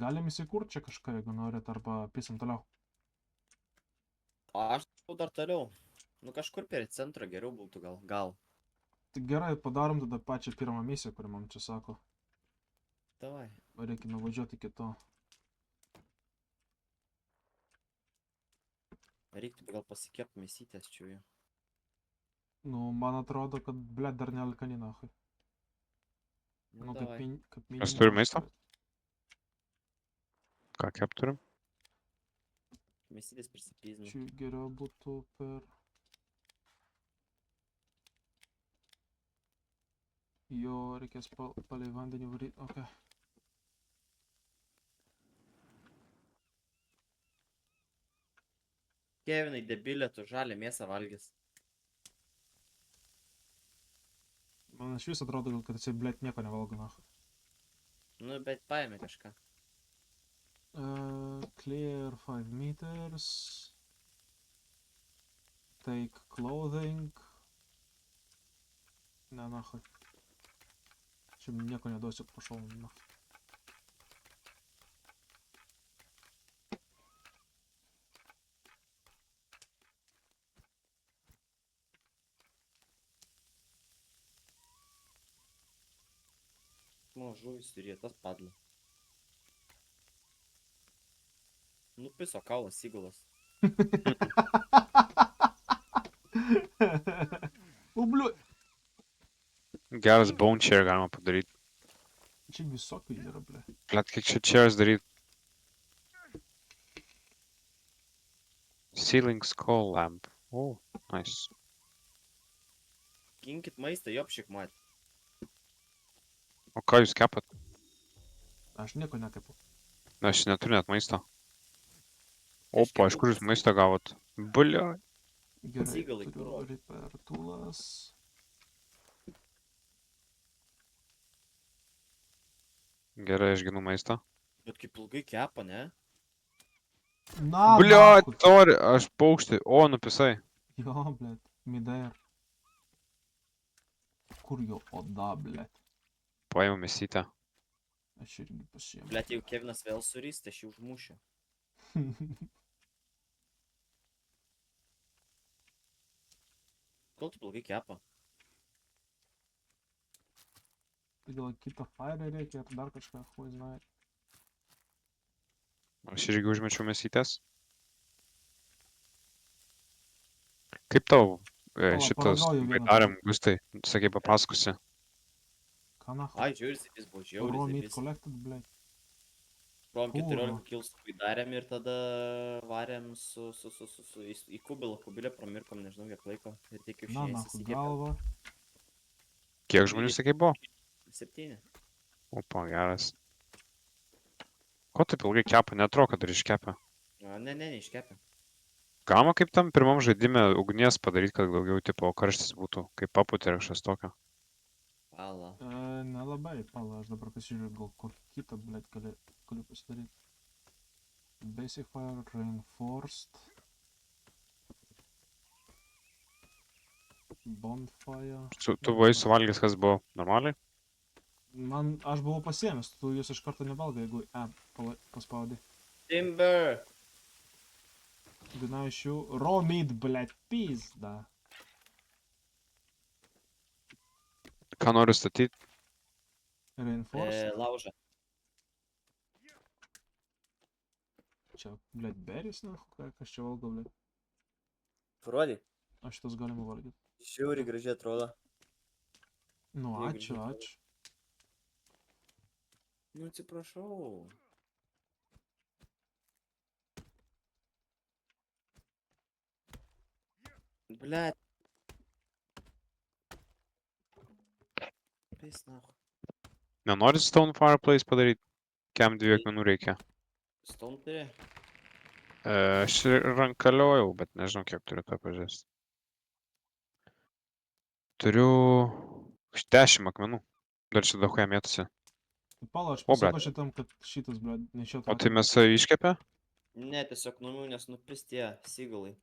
Galim įsikurt čia kažką, jeigu norit, arba pisim toliau. O aš dar toliau. Nu kažkur per centrą geriau būtų gal. Tai gerai, padarom tada pačią pirmą misiją, kuri man čia sako. Davai. Reikia nuvažiuoti iki to. Reiktų gal pasikėpt mėsytės čia jų. Nu, man atrodo, kad, blėt, dar nealkani nahui. Nu, Nu, kaip davai. minimum. Mes turim maisto? Ką kept turim? Mėsytės prisipyzinu. Čia geriau būtų per... Jo, reikės palei vandenį varyti. Ok. Kevinai, debilė, tu žalę mėsą valgys. Man iš vis atrodo, kad jisai, blėt, nieko nevalgo nahui. Nu, bet paėmė kažką. Clear 5 meters. Take clothing. Ne, nahui. Čia nieko neduosiu, prašau, nahui. Nu, žuvis turėjo, tas padlė. Nupiso kaulas įgulas. Ubliu. Geras bone chair galima padaryti. Čia visokių yra, blė. Blet, kiek čia chairs daryti? Ceiling skull lamp. Oh, nice. Kinkit maistą, jopšik mat. O ką jūs kepat? Aš nieko nekepu. Aš neturiu net maisto. Aš Opa, iš kepu kur jūs pas- maistą gavot? Blia. Gerai, Seagalai, turiu kuro. repair toolas. Gerai, aš ginu maistą. Bet kaip ilgai kepa, ne? Na, Blia, nachui. sorry, aš paukštį. O, nupisai. Jo, blėt, midair. Kur jo oda, blėt? Paėmiau mėsytę. Aš irgi pasiėmiau. Blet, jeigu Kevinas vėl surys, tai aš jį užmušiu. Kol taip ilgai kepa? Tai gal kitą fire reikia ar dar kažką, хуй знает. Aš irgi užmečiau mėsytės. Kaip tau Pala, šitas paragauju vieną baidarėm, Gustai, sakei, papasakosi. Ką nahui? Ai, žiūrės, jis buvo Raw žiauriai. meat collected, blėt. Prom Kūro. 14 kilsų darėm ir tada varėm į kubilą, kubilę pramirkom, nežinau kiek laiko. Ir tik Na, kiaušiniais nahui, įsikėpė. galva. Kiek žmonių sakei buvo? 7. Opa, geras. Ko taip ilgai kepa? Netrodo, kad ir iškepa. Ne, neiškepė. Galima kaip tam pirmam žaidime ugnies padaryti, kad daugiau tipo karštis būtų, kaip paputė ar kažkas tokio. Pala. Nelabai, pala, aš dabar pasižiūrėjau, gal kokį kitą, blėt, galiu pasidaryti. Basic fire, reinforced. Bonfire. Tu buvai suvalgęs, kas buvo normaliai? Aš buvau pasiėmęs, tu jūs iš karto nevalgai, jeigu paspaudai. Timber! Viena iš jų raw meat, blėt, pizda. Ką noriu statyti? Reinforced. Laužą. Čia, blėt, berries, na, kas čia valgo, blėt. Parodyk. Aš šitas galima valgyti. Žiauriai gražiai atrodo. Nu, Jeigu ačiū, žinai, ačiū. Nu, atsiprašau. Blet. Pis, nahu. Nenori stone fireplace padaryti? Kem 2 akmenų reikia. Stone turi? Aš rankaliojau, bet nežinau, kiek turiu to pažiūrėti. Turiu 10 akmenų. Dar čia daug jam mėtusi. Pala, aš O, blet. pasako šitam, kad šitas, blėt, nešiotų. O tai mes iškepė? Ne, tiesiog numiau, nes nupis tie seagalai.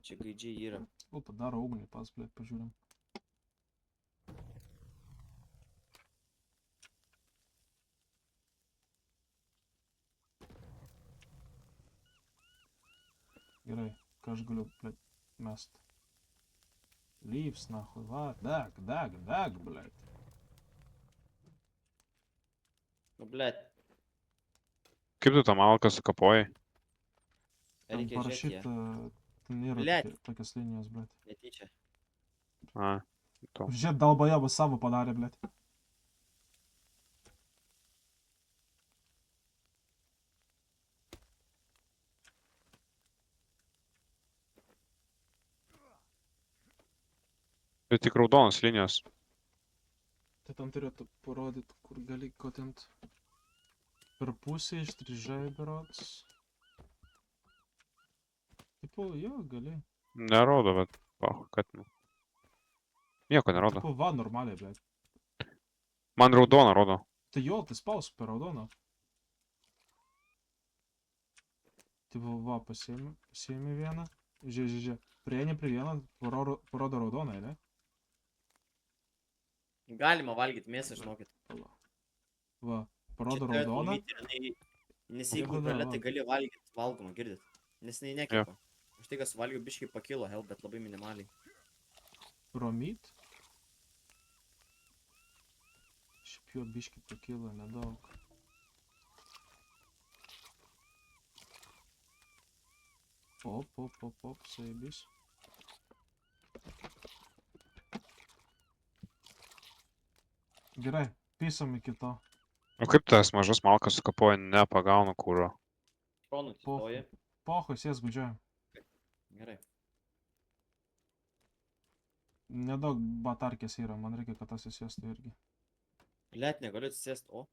Čia gaidžiai yra. O, padaro ugnį pas, blėt, pažiūrim. Gerai, ką aš galiu, blėt, mest. Leaves, nahui, va, deg, blėt. Nu, blet. Kaip tu tą malką sukapojai? Ten Reikia žiūrėti parašyta, ją. ten nėra Blet. tokios linijos, blėt. Netyčia. A, to. Žiūrėt, dalbajabas savo padarė, blėt. Tai tik raudonos linijos. Tai tam turėtų parodyti, kur gali kotent per pusę ištrižai berods. Tipo, jo, gali. Nerodo, bet kad nu. Nieko nerodo. Tipo, va, normaliai, blėt. Man raudona rodo. Tai jo, tai spaus per raudoną. Tipo, va, pasiėmė vieną. Žiūrė. Prieini prie vieną, parodo raudoną, ne? Galima valgyti mėsą, žinokit. Pala. Va, parodo raudoną. Nes jeigu Tada, galia, va. tai gali valgyti valgomą, girdit? Nes jinai nekepa. Už tai, kas valgiau, biškai pakilo, hell, bet labai minimaliai. Raw meat. Šiaip jo biškai pakilo, nedaug. Op, saibis. Gerai, pisam iki to. O kaip tas mažas malkas sukapoja, nepagauna kūro? Šonų atsistoji. Pohoj, sės gudžiuojam. Gerai. Nedaug batarkės yra, man reikia, kad tas įsėstų irgi. Liet, negaliu atsisėst, o?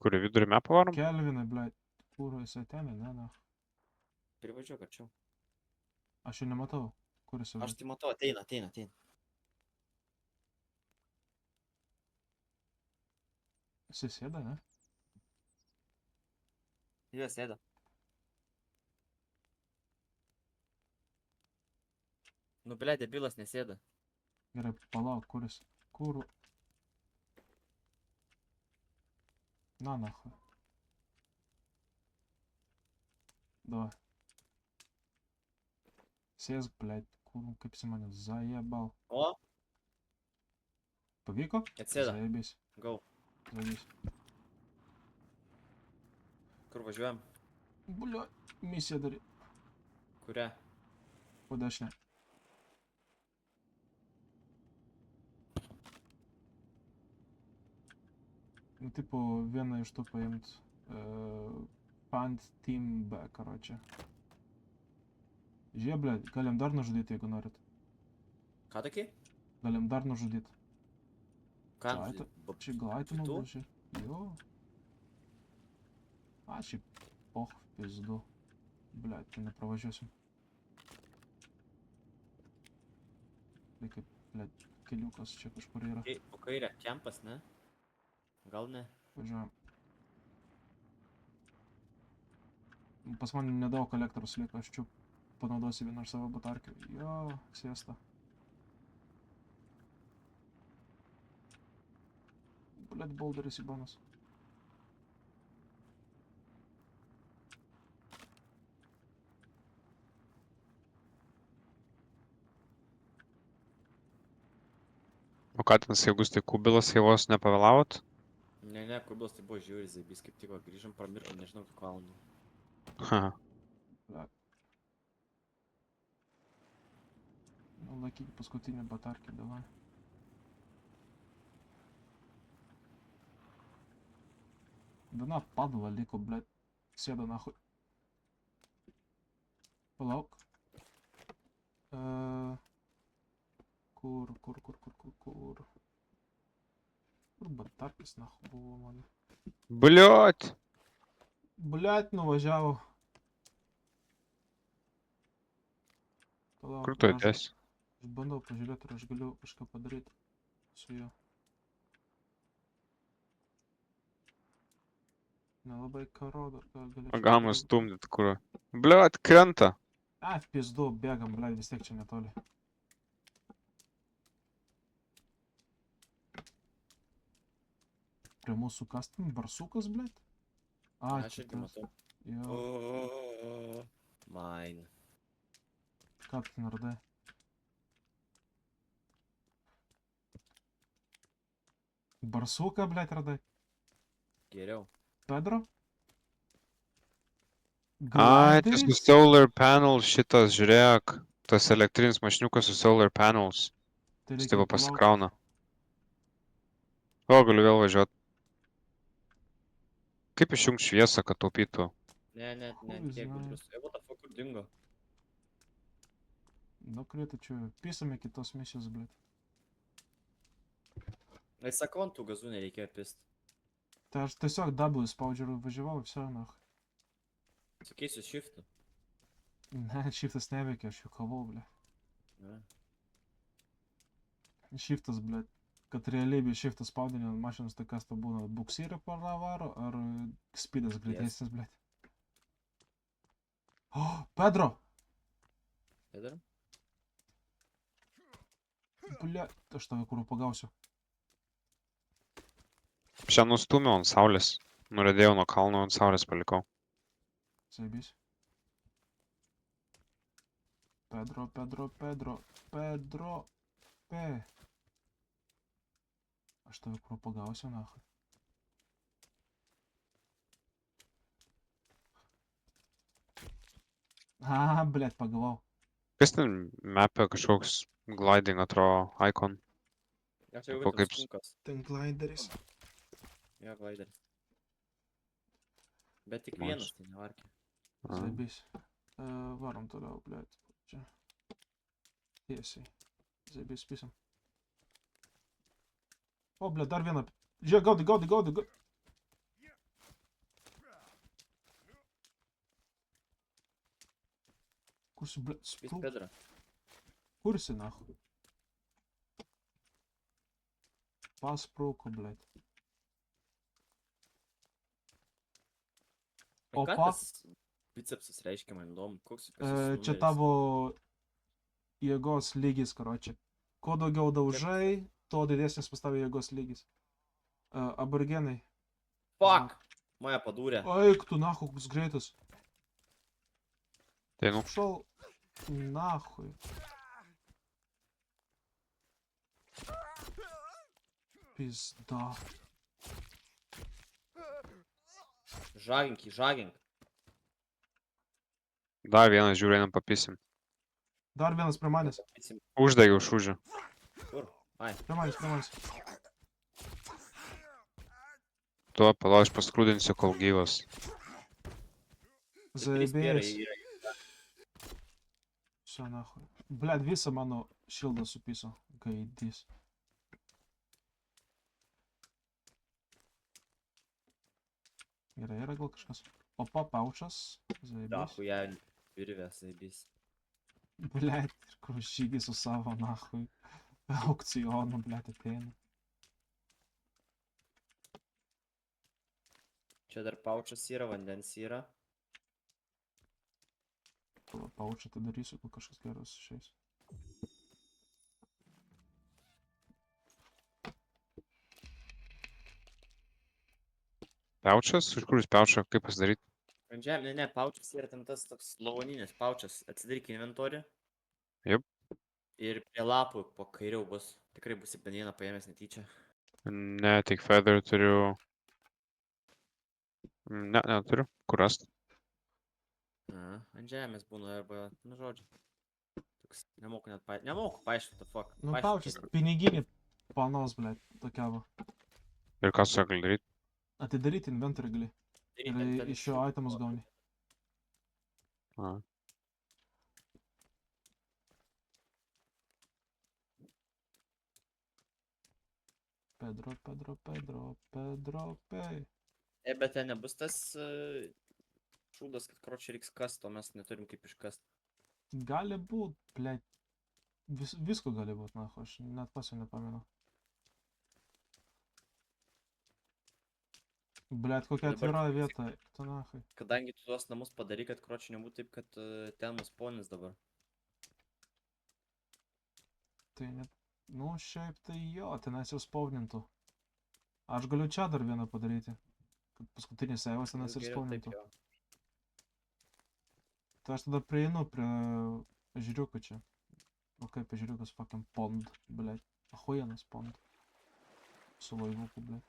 Kur į vidurį mepą varom? Kelvinai, blėt, kur jisai ten, ne. Privažiuok arčiau. Aš jo nematau. Kur jisai? Aš tai matau, ateina. Jisai sėda, ne? Jie sėda. Nu, ble, debilas nesėda. Gerai, palauk, kur jis? Kur? Na, nahoj. Давай. Sėsk, blėt, kur, kaip jis mane zajebal. O, Pavyko? atsėda. Zajebys. Go. Zajebys. Kur važiuojam? Bля, misiją darė. Kurią? Po dešinę. Nu, tipo, vieną iš tų paimt. Pant Team B, karočią. Žiūrėk, ble, galim dar nužudyti, jeigu norit. Ką tokį? Galim dar nužudyti. Ką? Galit? Čia galite Kitų? nužudyti. Jo. A, šiaip, pizdu. Ble, tai nepravažiuosim. Reikia, ble, keliukas čia kažkur yra. Po kairę, kempas, ne? Gal ne? Važiuojam. Pas man nedaug elektros liko, aš čia panaudosiu vieną iš savo batarkių. Jo, sėsta. Blet, boulderis įbanas. O ką ten, jeigu tai kubilas, jei vos nepavėlavot? Ne, kublas tai buvo žiūri, zaibys, kaip tik grįžom, pramirkom, nežinau, kiek valandų. Haha. Nu, laikyk paskutinį batarkį, davai. Viena padva liko, blet. Sėda nahui. Palauk. Kur? Kur batarkis nahui buvo man? Bliot! Blet, nuvažiavo. Palauk, Kur tu aš atės? bandau pažiūrėti, ar aš galiu kažką padaryti su juo. Nelabai ką rodo, ką galėčiau Galima padaryti. stumdyt kur. Bliot, krenta. A, в пизду, bėgam, blet, vis tiek čia netoli. Prie mūsų kas ten, barsukas, blet? A, Aš irgi šitas. matau. Jo, Mine. ką tu ten radai? Barsuką, blet, radai? Geriau. Pedro? Ai, tai su Glideris? solar panel šitas, žiūrėk. Tas elektrinis mašiniukas su solar panels. Tai Jis reikia taip palauk. pasikrauna. O, galiu vėl važiuot. Kaip išjungt šviesą, kad taupytų? Ne, Хуй tiek знает. gudrus. What the fuck, kur dingo? Nu, krėtų čia, pisame kitos misijos, blet. Ai, sakau, ant tų gazų nereikėjo pist. Tai aš tiesiog W spaudžiu ir važiavau, visą nach. Sakysiu shift'u. Ne, shiftas neveikia, aš juokavau, ble. Ne. Shiftas, ble. Kad realybėje shiftas spaudinė ant mašinos, tai kas to būna? Buksyrė paravaro ar speedas greitesnis, ble? O, Pedro! Pedro? Ble, aš tave kur pagausiu. Šią nustumiau ant saulės. Nuredėjau nuo kalno ant saulės palikau. Saibys. Pedro. Aš tave kur pagausiu, nachai. A, blet, pagavau. Kas ten mapė kažkoks gliding atrodo icon? Aš jau Tipo ten kaip- skunkas. Ten glideris. Jo, glideris. Bet tik Nice. vienas, tai nevarkė. Saibys. Varom toliau, blet. Čia. Tiesiai. Zaibės spysim. O, ble, dar vieną. Žiūrėk, gaudai. Kursi, ble, Vis Pedro. Kursi, nahu. Paspruko, ble. O ką Opa. tas bicepsas reiškia, man įdomu, koks pas jūs Čia numeris? tavo jėgos lygis, karočią. Kuo daugiau daužai, tuo didesnis pas tavo jėgos lygis. Aborigenai. Fuck! Mane padūrė. Eik tu, nahu, koks greitas. Tai nu, Šal. Nahui. Pizda. Žagink jį, žagink. dar vienas žiūri, einam papisim. Dar vienas prie manęs. Uždegiau šūdžių. Kur? Ai, Prie manęs. Tuo palauk, aš paskrūdinsiu, kol gyvas. trys pierai Zaibės. yra. Все нахуй. Блядь, visą mano šildą supiso. Gaidys. Yra gal kažkas. Opa, paučas. Zaibės. Dahuja virvės, zaibys. Блядь, ir kur žygis su savo nahui. Aukcionu, блядь, ateina. Čia dar paučas yra, vandens yra. Paučą tai darysiu, kol kažkas geras išeis. Piaučias? Iš kur jūs piaučia? Kaip pasidaryti? Randžiam, ne, paučas yra ten tas toks lavoninis paučas. Atsidaryk inventorių. Jep. Ir prie lapų po kairiau bus. Tikrai bus į vieną paėmęs netyčia. Ne, tik feather turiu. Ne, neturiu. Kur rast? Ant žemės būna arba, nu žodžiu. Toks, nemoku net nemoku paaiškinti, the fuck. Nu, Paaiškink, paučas, kaip- piniginį panos, blядь, tokia va. Ir ką su ja gali daryti? Atidaryti inventorių gali. daryt ten- Ir ten iš jo šūdą itemus duoda. gauni. A. Pedro, pay. Bet ten nebus tas šūdas, kad kročiai reiks kast, o mes neturim kaip iškast. Gali būt, blядь. Visko gali būt, nahu, aš net pats jau nepamenu. Blядь, kokia Dabar atvira tik- vieta, tu nahui. Kadangi tu tuos namus padarai, kad kročiai nebūtų taip, kad ten mus ponis dabar. Tai net, nu šiaip tai jo, tenais jau spawnintų. Aš galiu čia dar vieną padaryti. Kad paskutinis seivas tenais ir Geriau taip spawnintų. jo. Tai aš tada prieinu prie ežeriuko čia. O kaip ežeriukas, fucking pond, blядь. Ahujenas pond. Su laivuku, blядь.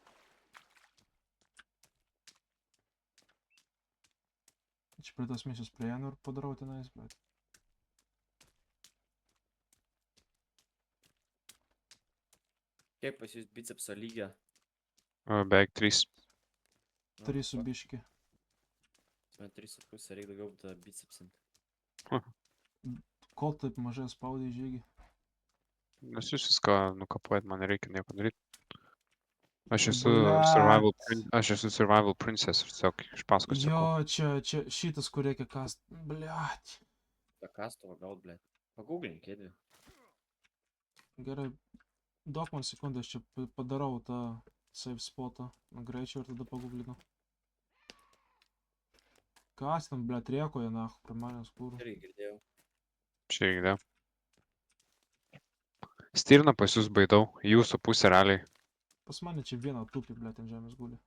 Čia prie tos misijos prieinu ir padarau tenais, blядь. Kiek pas jūs bicepso lygio? Beveik 3. Nu, 3 su biški. 3,5 reikia daugiau tą bicepsint. Kol taip mažai spaudai žygį. Nes jūs viską nukapuojat, man nereikia nieko daryti. Aš esu Blet. aš esu survival princess, tiesiog iš paskos Jo, sekau. čia šitas, kur reikia kast. Blядь. Ta kastuvo gaut, blėt. Pagooglink, kėdė. Gerai. Duok man sekundę, aš čia padarau tą save spotą. Greičiau ir tada pagooglinu. Kas ten, blядь, rėkoja, nahu, prie manęs kūrų. Irgi girdėjau. Čia irgi, ne. Stirną pas jūs baidau, jūsų pusė realiai. Pas mane čia vieną tupį, blядь, ant žemės guli.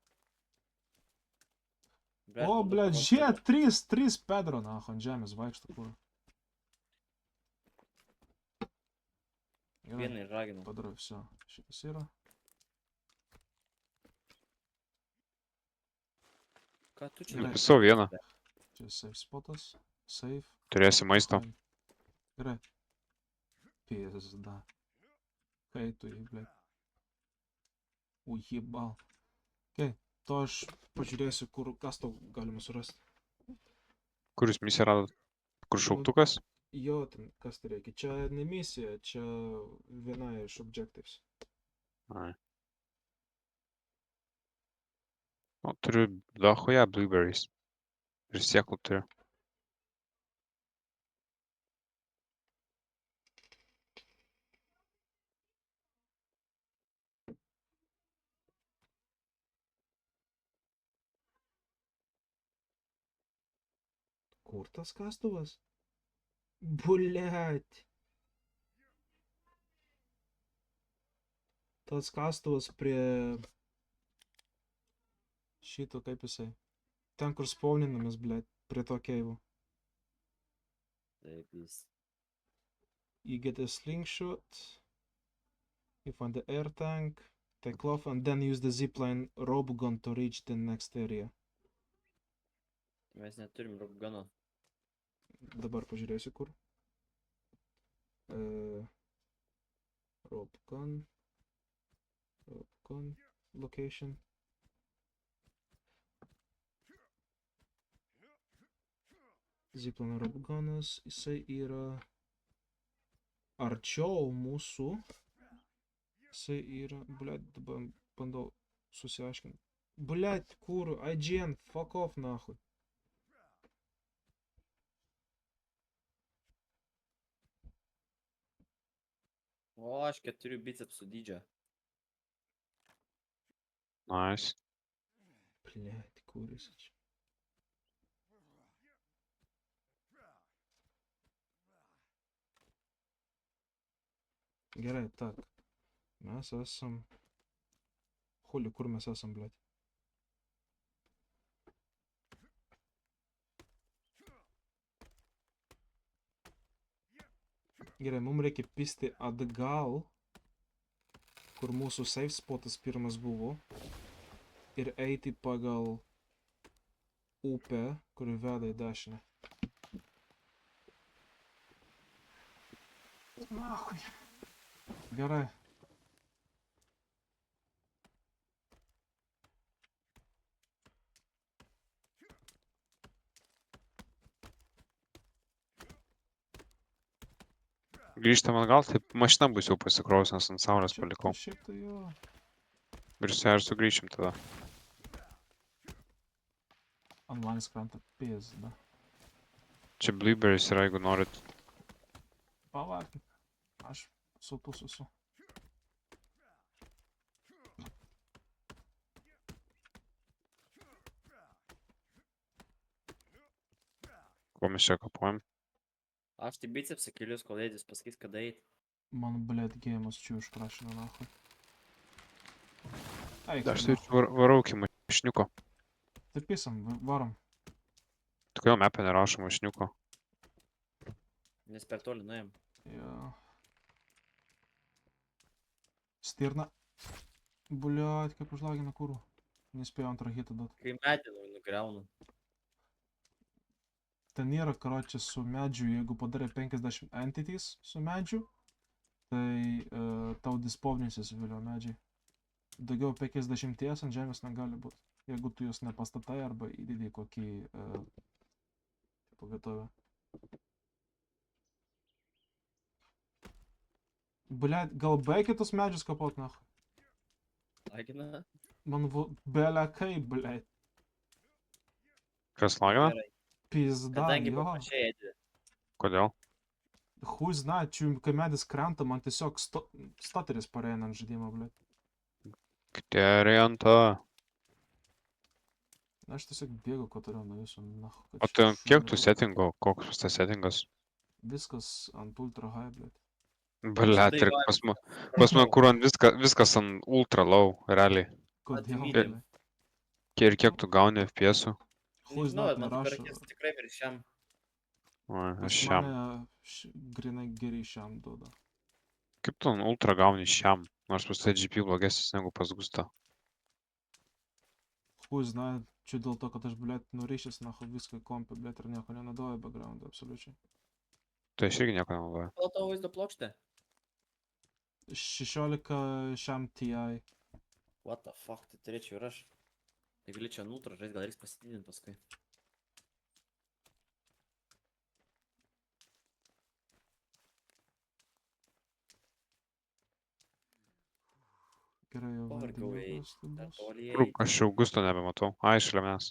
Blet, O, nu, blядь, pagal žiūrėk, 3 Pedro, nahu, ant žemės vaikšto kūrų. Gerai, Vieną išraginau. padarau, viso. Šitas yra. Ką tu čia? Gerai. Napisau vieną. Čia save spotas. Save. Turėsi maisto. Fine. Gerai. Pizda. Kai tu jį, blядь. Ujebal. Okei, to aš pažiūrėsiu, kas tau galima surasti. Kur jūs misiją radot? Kur šauktukas? Jo, ten, kas tai reikia? Čia ne misija, čia viena iš objectives. Ai. Nu, turiu dahoje blueberries. Ir sėklų turiu. Kur tas kastuvas? Buliat. Tas kastuvas prie šito, kaip jisai. Ten, kur spawninamas, blėt, prie to keivo. Taip, jis. You get a slingshot. You find the air tank. Take off and then use the zipline rope gun to reach the next area. Mes neturim robgano. Dabar pažiūrėsiu kur. Rope gun. Rope gun location. Zipline rope gunas. Jisai yra arčiau mūsų. Jisai yra, blėt, dabar bandau susiaiškinti. Blėt, kur? IGN, fuck off, nahui. O, aš 4 bicepsų dydžio. Nice. Blėt, kur jis čia? Gerai, tak. Mes esam... Huli, kur mes esam, blėt? Gerai, mums reikia pisti atgal, kur mūsų safe spotas pirmas buvo, ir eiti pagal upę, kuri veda į dešinę. Nahui. Gerai. Grįžtam atgal, tai mašina bus jau pasikrovus, nes ant saulės Čia palikau. šiaip tai jo. Ir su ją ir sugrįšim tada. Online skranta pizda. Čia blueberries yra, jeigu norit. Pavarkit. Aš sotus esu. Ko mes čia kapuojam? Aš tai bicepsą kelius, kol Edis pasakys, kada eit. Man, blėt, gėjimas čia užprašino, nahui. Eik, Aš tai varau iki mašniuko. tai pisam, varom. Tai kodėl mepė nerašo mašniuko? Nes per toli nuėjom. Jo. Stirna. Bliat, kaip užlagina kurų. Nespėjau antrą hitą duot. Kai medį nugriaunu. Ten yra, karočią, su medžiu, jeigu padarai 50 entities su medžiu, tai tau dispavninsis vėliau medžiai. Daugiau 50 ant žemės negali būti, jeigu tu jos nepastatai arba įdedi kokį tipo vietovę. Bliat, gal baigi tus medžius kapot, nach? Lagina. Man belia kaip, bliat. Kas lagina? Gerai. Pizda, Kadangi jo. paprašė Edį. Kodėl? Hui zna, čia kai medis krenta, man tiesiog stateris pareina ant žaidimo, bliat. Krienta. Aš tiesiog bėgu, ko turiu nuo jūsų, nach. O tai kiek tų settingų? Koks tas settingas? Viskas ant ultra high, bliat. Blet, ir pas man kur ant viskas ant ultra low, realiai. Kodėl, medium. bliat? Ir kiek tu gauni FPS-ų? Hui Nežinau, zna, man dabar rašo. akis tikrai viršiam. Oi, Pas aš šiam. mane grinai geri šiam duoda. Kaip tu ant ultra gauni šiam? Nors pas tai GPU blogesnis negu pas Gustą. Hui zna, čia dėl to, kad aš, bliat, nurišęs nacho viską į kompį, bliat, ir nieko nenaudoju backgroundą, absoliučiai. Tai aš irgi nieko nenaudoju. Gal tavo vaizdo plokštė? 16 šiam TI. What the fuck, tai turėčiau ir aš. Tai gali čia nutrą žaist, gal reiks pasididinti paskui. Gerai, jau Pavargau vandeniukas tai Dar bus. toli Kur eit. aš jau Augusto nebematau. Ai, šalia manęs.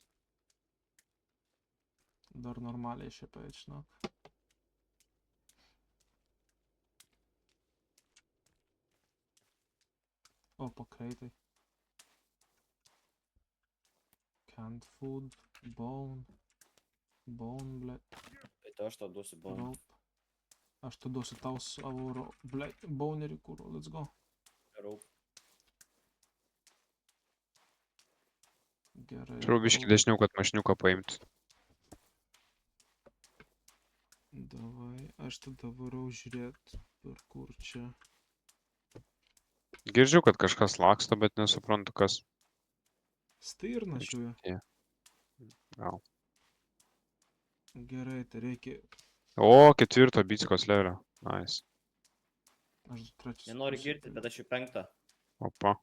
Dar normaliai šiaip eit, žinok. O, pakreitai. Canned food, bone. Bone, ble, Tai to aš tau duosiu bauną. rope. Aš tu duosiu tau savo, ble, bonerį, kur, let's go. Raup. Gerai. Turiu biškį dešiniau, kad mašniuką paimt. Davai, aš tada varau žiūrėt, per kur čia. Girdžiu, kad kažkas laksto, bet nesuprantu, kas. Stirna šiuo. Tie. Gal. Gerai, tai reikia. O, 4 bitskos levelio. Nice. Aš trečias. Nenoriu girti, bet aš jau 5. Opa.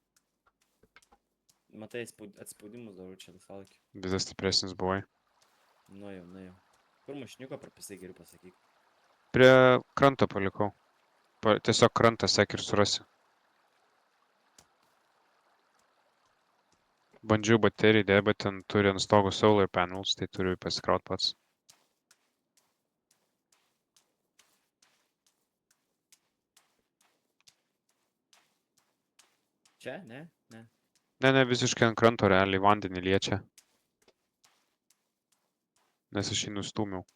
Matai, atspaudimus darau čia laisvalaikiu. Vis dar stipresnis buvai. Nuėjau. Kur mašniuko prapisai geriau pasakyk. Prie kranto palikau. Tiesiog krantą sek ir surasi. Bandžiau bateriją įdėti, bet ten turi ant stogo solar panels, tai turiu pasikraut pats. Čia? Ne? Ne, visiškai ant kranto realiai vandenį liečia. Nes aš jį nustūmiau.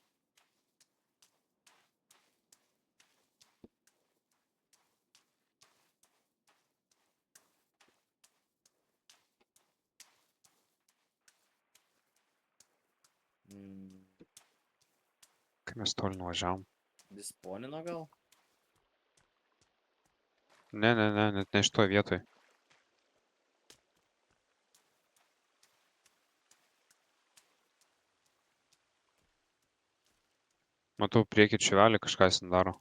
Kai mes toli nuvažiavom. Disponino gal? Ne, net ne šitoj vietoj. Matau priekį čiuvelį, kažką jis ten daro.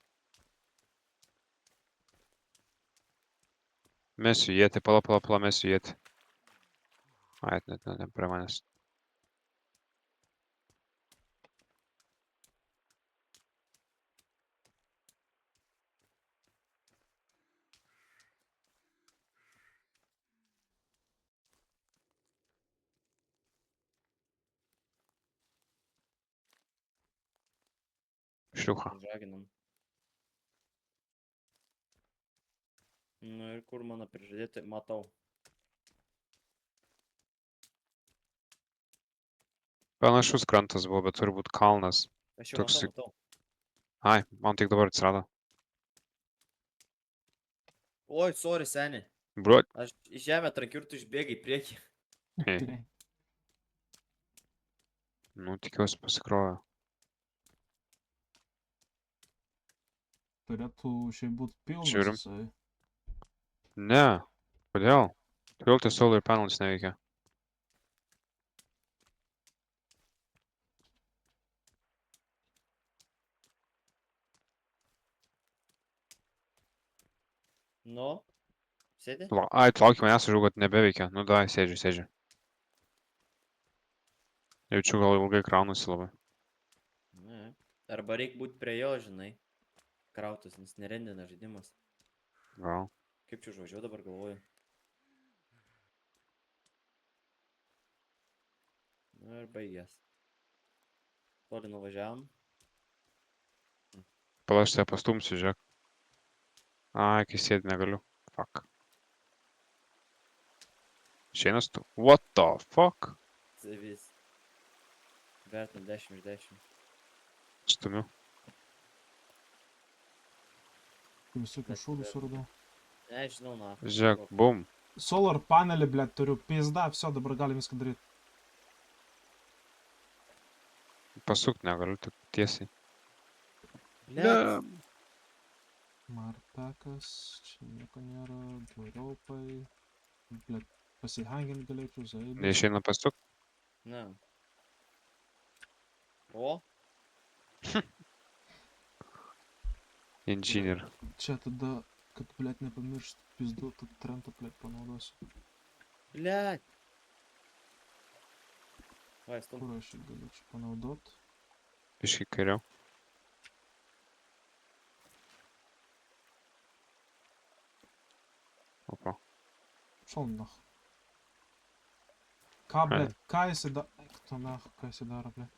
Mesiu ietį, pala, mesiu ietį. Ai, net ne prie manęs. Šliucha. Žaginam. Nu ir kur mano prižadėti? Matau. Panašus krantas buvo, bet turi būt kalnas. Aš jau Toks- matau. Ai, man tik dabar atsirado. Oi, sorry, seni. Bro, Aš į žemę trankiu ir tu išbėgai į priekį. Gerai. nu tikiuosi pasikrovė. Turėtų šiaip būt pilnas Žiūrim. jisai. Ne, kodėl? Kodėl tie solar panels neveikia? Nu. Sėdi? Ai, tu lauki manęs, aš žinau, kad nebeveikia. Nu, davai, sėdžiu. Jaučiu, gal ilgai kraunasi labai. Ne. Arba reik būt prie jo, žinai. Krautus, nes nerendina žaidimas. Gal. Kaip čia užvažiuoju dabar galvoju. Nu ir baigės. Toli nuvažiavam. Pala, aš tave pastumsiu, žiūrėk. Ai, kai sėdi negaliu. Fuck. Išeinas tu. What the fuck? Vis. Vertinam 10 iš 10. Stumiu. Visokių Bet- šūdų bet- suradau. Nežinau, na. Žiūrėk, bum. Solar panelį, ble, turiu pizda, viso, dabar galim viską daryti. Pasukt negaliu, tik tiesiai. Blet. Marpekas, čia nieko nėra, dvaropai. Ble, pasihangint galėčiau, zaibės. Neišeina pasukt. Na. O? Engineer. Čia tada, kad, blėt, nepamiršt pizdu, tad trentą, blėt, panaudosiu. Blet. Vai, stum. Kur aš jį galėčiau panaudot? Biškai kairiau. Opa. Šal nах. Ką, Ką? blėt, ką jisai daro? Eik tu nах, ką jisai daro, blėt.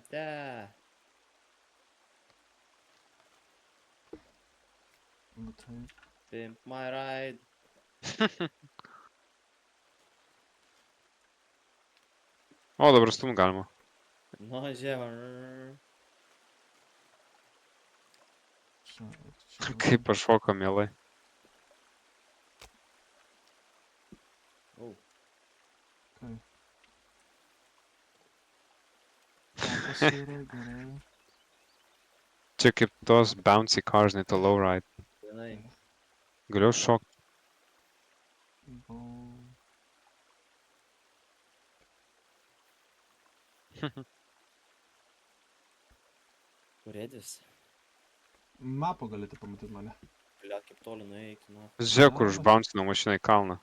Ate. Nu taip. Pimp my ride. O, dabar stumt galima. Nu, žiema. Čia, čia. Kaip pašoko, mielai. Au. Kai. Kampas yra gerai. Čia kaip tos bouncy cars, žinai, to lowride. Vienai. Galiu šokt. Bau. Kur Edis? Mapo galite pamatyti mane. Blia, kaip toli nueiti, nu. Žiūrėk, kur Labas. užbouncino mašiną į kalną.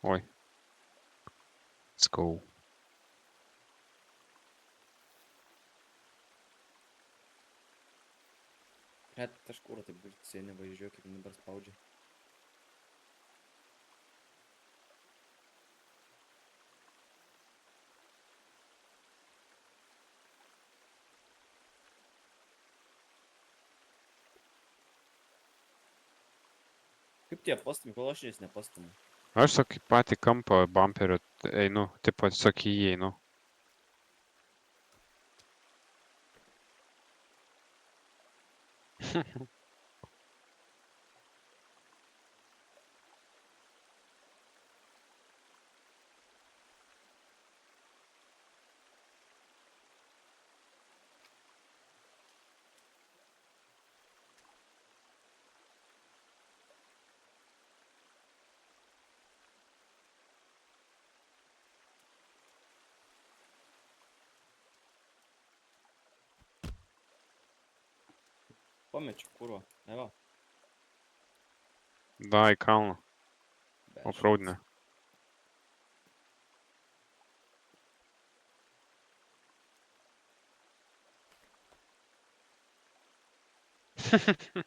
Oi. Let's go. Net kažkur taip girtsiai nevažiuoju, kaip dabar spaudžia. Kaip tie pastumi, kol aš jais nepastumu? Aš tiesiog į patį kampą bumperio einu, tipo tiesiog į jį einu. Pamečiu, kurva. Ne va. Da, į kalną. Be Offroadinę.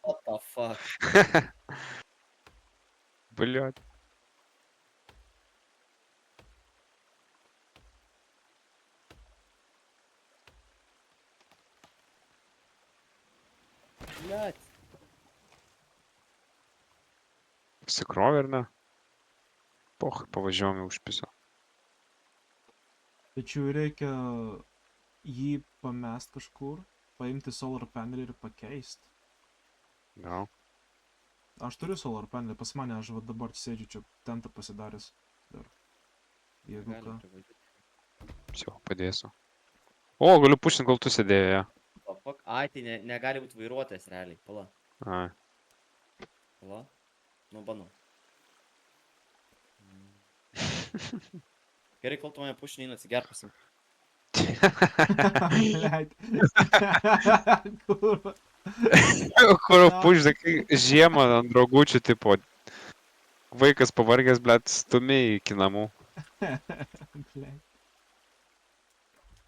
What the fuck? Блядь. Блять. Pasikrovė ar ne? Poch, pavažiuojame už piso. Tačiau reikia jį pamest kažkur, paimti solar panelį ir pakeist. Gal. Aš turiu solar panelį, pas mane aš va dabar sėdžiu čia tentą pasidaręs. Dar. Jeigu ką. Galim čia važiuoti. Čia, padėsiu. O, galiu pušinti, kol tu sėdėjai, ja. O, fuck. Ai, tai negali būti vairuotojas realiai. Pala. Ai. Pala. Nu, banu. Gerai, kol tu mane pušinį atsigerk pasim. Bleit. Kurva. Kur pušinti, kai žiemą ant draugučių, tipo, vaikas pavargęs, blėt, stumiai iki namų. Bleit.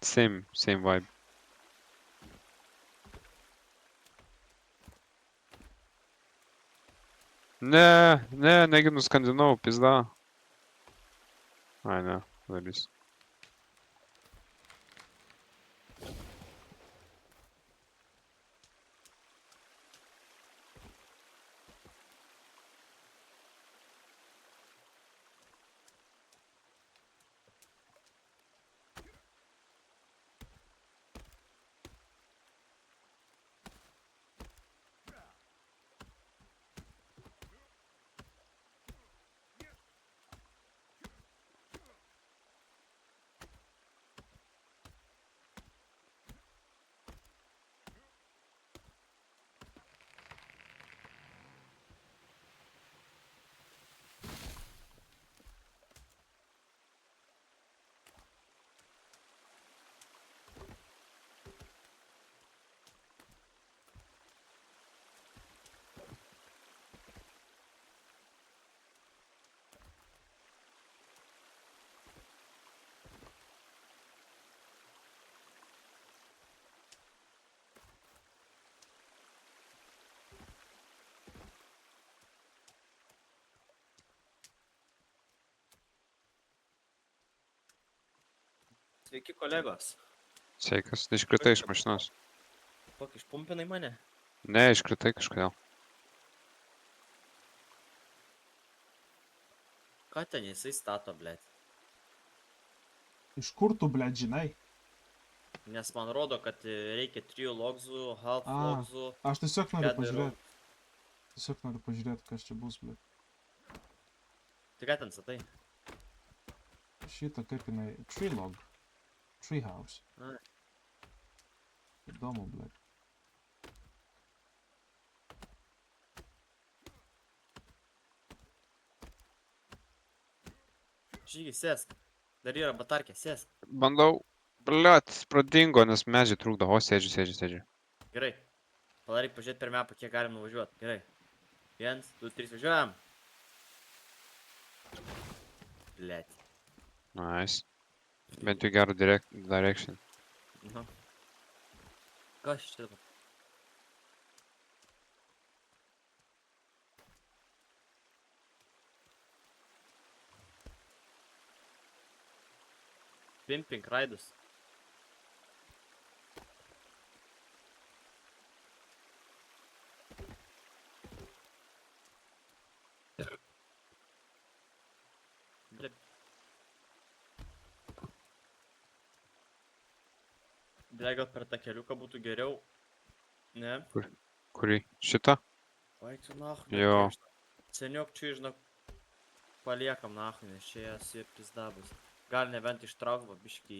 Same vibe. Ne, negi nuskandinau, pizda. Ai, ne, darys. Sveiki, kolegos. Sveikas, iškritai iš mašinos. Kokį išpumpinai mane? Ne, iškritai kažkodėl. Ką ten jisai stato, blėt? Iš kur tu, blėt, žinai? Nes man rodo, kad reikia 3 logsų, half A, logsų, aš tiesiog noriu shadow. pažiūrėti. Tiesiog noriu pažiūrėti, kas čia bus, blėt. Tai ką ten statai? Šitą kaip jinai... Treelog. Treehouse. Ai. Įdomu, blėt. Žygi, sėsk. Dar yra batarkė, sėsk. Bandau. Bliat, pradingo, nes medžiai trukdo. O, sėdžiu. Gerai. Padaryk pažiūrėti per mapą, kiek galim nuvažiuoti. Gerai. 1, 2, 3, važiuojam. Blėt. Nice. Bent jau gerų direction. Nu. Kas čia dabar? Pimpink raidus. Blėt. Blėt, gal per tą keliuką būtų geriau. Ne? Kurį? Šitą? Vaik tu nahu, Jo. Seniok čia, žinok, paliekam nahu, nes čia esu pizdabus. Gal nebent ištrauk va biškį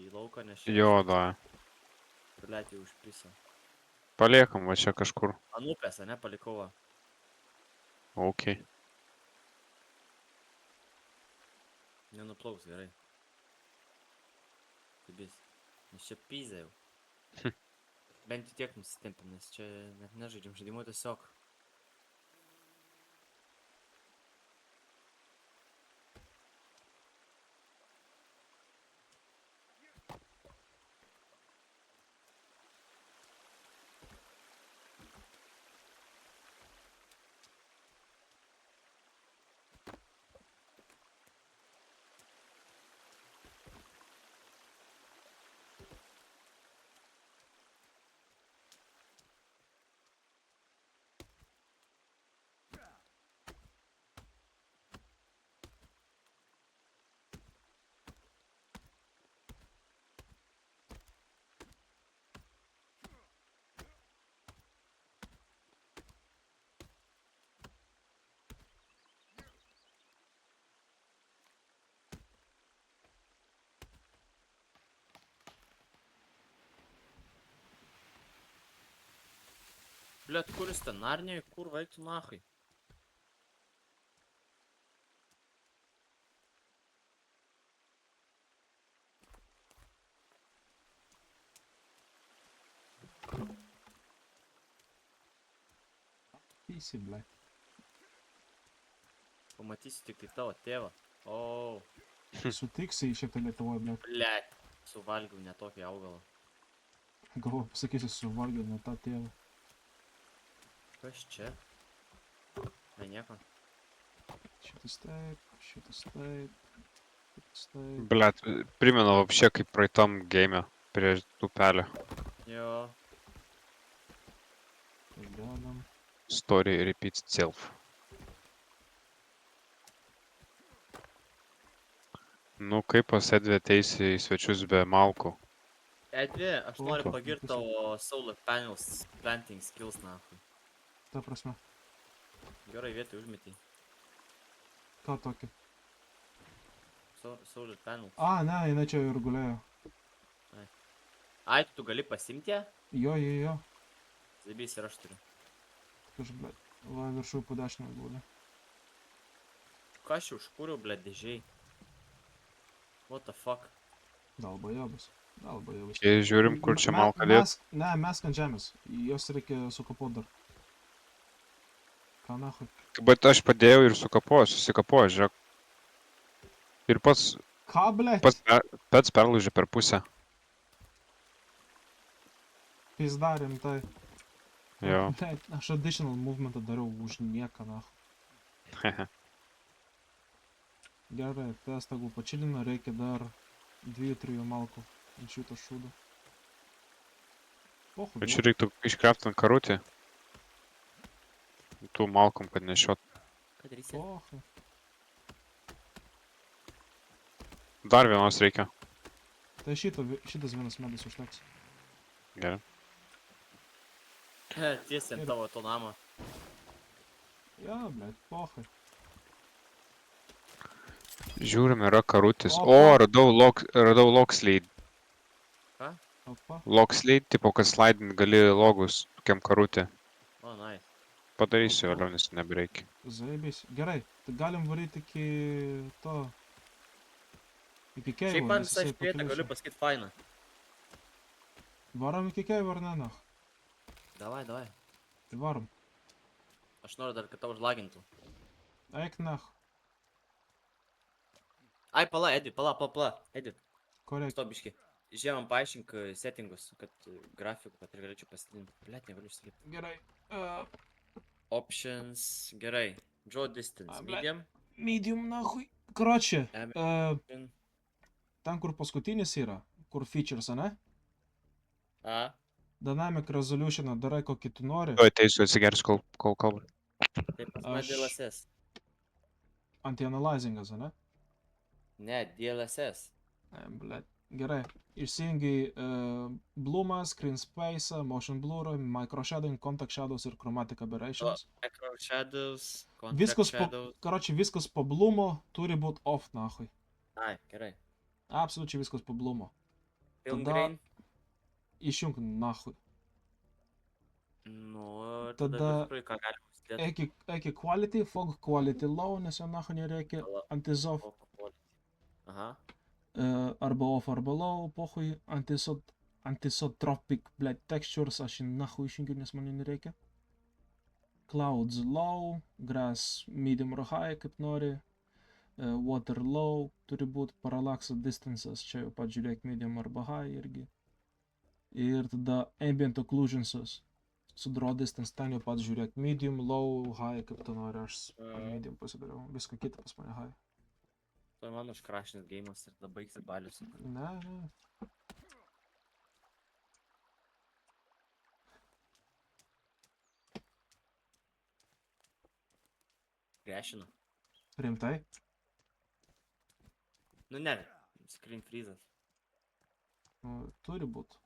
į lauką, nes čia... Jo, da. Blėt, jau užprisa. Paliekam va čia kažkur. Ant upės, ane, palikau va. Ok. Nenuplauks, gerai. Kabis. Nes čia pizė jau. Bent jau tiek nusitempim, nes čia net nežaidžiam žaidimų tiesiog. Блядь, kur jis ten Narnijoj, kur vaik tu nahai? Easy, blėt. Pamatysiu tik tai tavo tėvą. O, Sutiksi į šitą Lietuvoje, blėt. blядь, suvalgiau ne tokį augalą. Galvoju, pasakysiu, suvalgiau nuo tą tėvą. Kas čia? Ne, nieko. Šitas taip, šitas taip, šitas taip. Bliat, primena vapšė kaip praeitam game prie upelio. Jo, Tai dedam. Story repeats itself. Nu, kaip pas Edvė ateisi į svečius be malkų? Edvi, aš O, noriu ką, pagirti tiesiog. tavo solar panels planting skills, nahai. Ta prasme. Gerai vietoj užmetį. Ką tokį? Solar panels. A, ne, jinai čia ir gulėjo. Ai, tu gali pasimti ją? Jo. Zabys ir aš turiu. Kaž, blėt. Va, viršų po dešinę gulė. Ką aš jau užkūriau, blėt, dėžiai? What the fuck? Dalbajobas. Dalbajobas. Kai žiūrim, kur čia malka dėt. Ne, mes ant žemės. Jos reikia sukapot dar. Ką nahui? Bet aš padėjau ir susikapoju, žiūrėk. Ir pats Ką, blėt? perlaužė per pusę. Pizda rimtai. Jo. Blėt, aš additional movementą dariau už nieką, nahui. Gerai, tas tegul pačilina, reikia dar 2-3 malkų ant šito šūdo. Pohu, Bet čia reiktų iškraftant karutį. Tų malkom, kad nešiot. Ką darysi? pohu. Dar vienos reikia. Tai šitas vienas medis užteks. Gerai. Tiesiai ant Ir- tavo to namo. Ja, blėt, pohu. Žiūrim, yra karutis. Opa. O, radau Lockslade. Opa. Lockslade, tipo, kad slaidint gali logus tokiam karutį. O, nice. Padarysiu, Oho. vėliau, nes nebereikia. Zaibys. Gerai, tai galim varyti iki to. Iki Keivo. Šiaip man nes visai jisai šprietą pakeliui galiu su- pasakyti fainą. Varom iki Keivo ar ne, noh? Davai, davai. Tai varom. Aš noriu dar, kad tau užlagintų. Eik, noh. Ai, pala, Edi, pala. Edi, Ko reikia? stop biški. Žiemam paaiškink settingus, kad grafikų, kad ir galėčiau pasidinti. Blet, negaliu išsakyti. Gerai. Options, gerai. Draw distance, A, blet. medium. Medium, nahui. Kročiė. Em- Ten, kur paskutinis yra, kur features, ne? A, Dynamic resolution, darai kokį tu nori. Tu ateisiu atsigers, kol kalba. taip pas mane Aš- DLSS. Anti-analyzingas, ne? Ne, DLSS. Blet. Gerai. Išsijungi bloomą, screen space, motion blur, micro shadowing, contact shadows ir chromatic aberrations. Macro shadows, contact Viskas po, shadows. karoči, viskas po bloomo turi būt off, nahui. Ai, gerai. Absoliučiai viskas po bloomo. Film Tada- grain. Išjunk nahui. Nu, Tada- tada tikrai ką galima užsidėti. Eiki quality, fog quality low, nes jo nahui nereikia. Pala. Antizof Aha. arba off arba low, pohui. Antisotropic, blet, textures, aš jį nahui išjungiu, nes man jų nereikia. Clouds low, grass medium ar high, kaip nori. Water low, turi būti parallax distances, čia jau pat žiūrėk medium arba high irgi. Ir tada ambient occlusionsas. Su draw distance ten jau pat žiūrėk medium, low, high, kaip tu nori, aš medium pasidariau. Viską kitą pas mane high. Tai mano užkrašinis gėjimas ir tada baigsi balius. Ne. Krešinu. Rimtai? Nu ne, screen freezas. Nu, turi būt.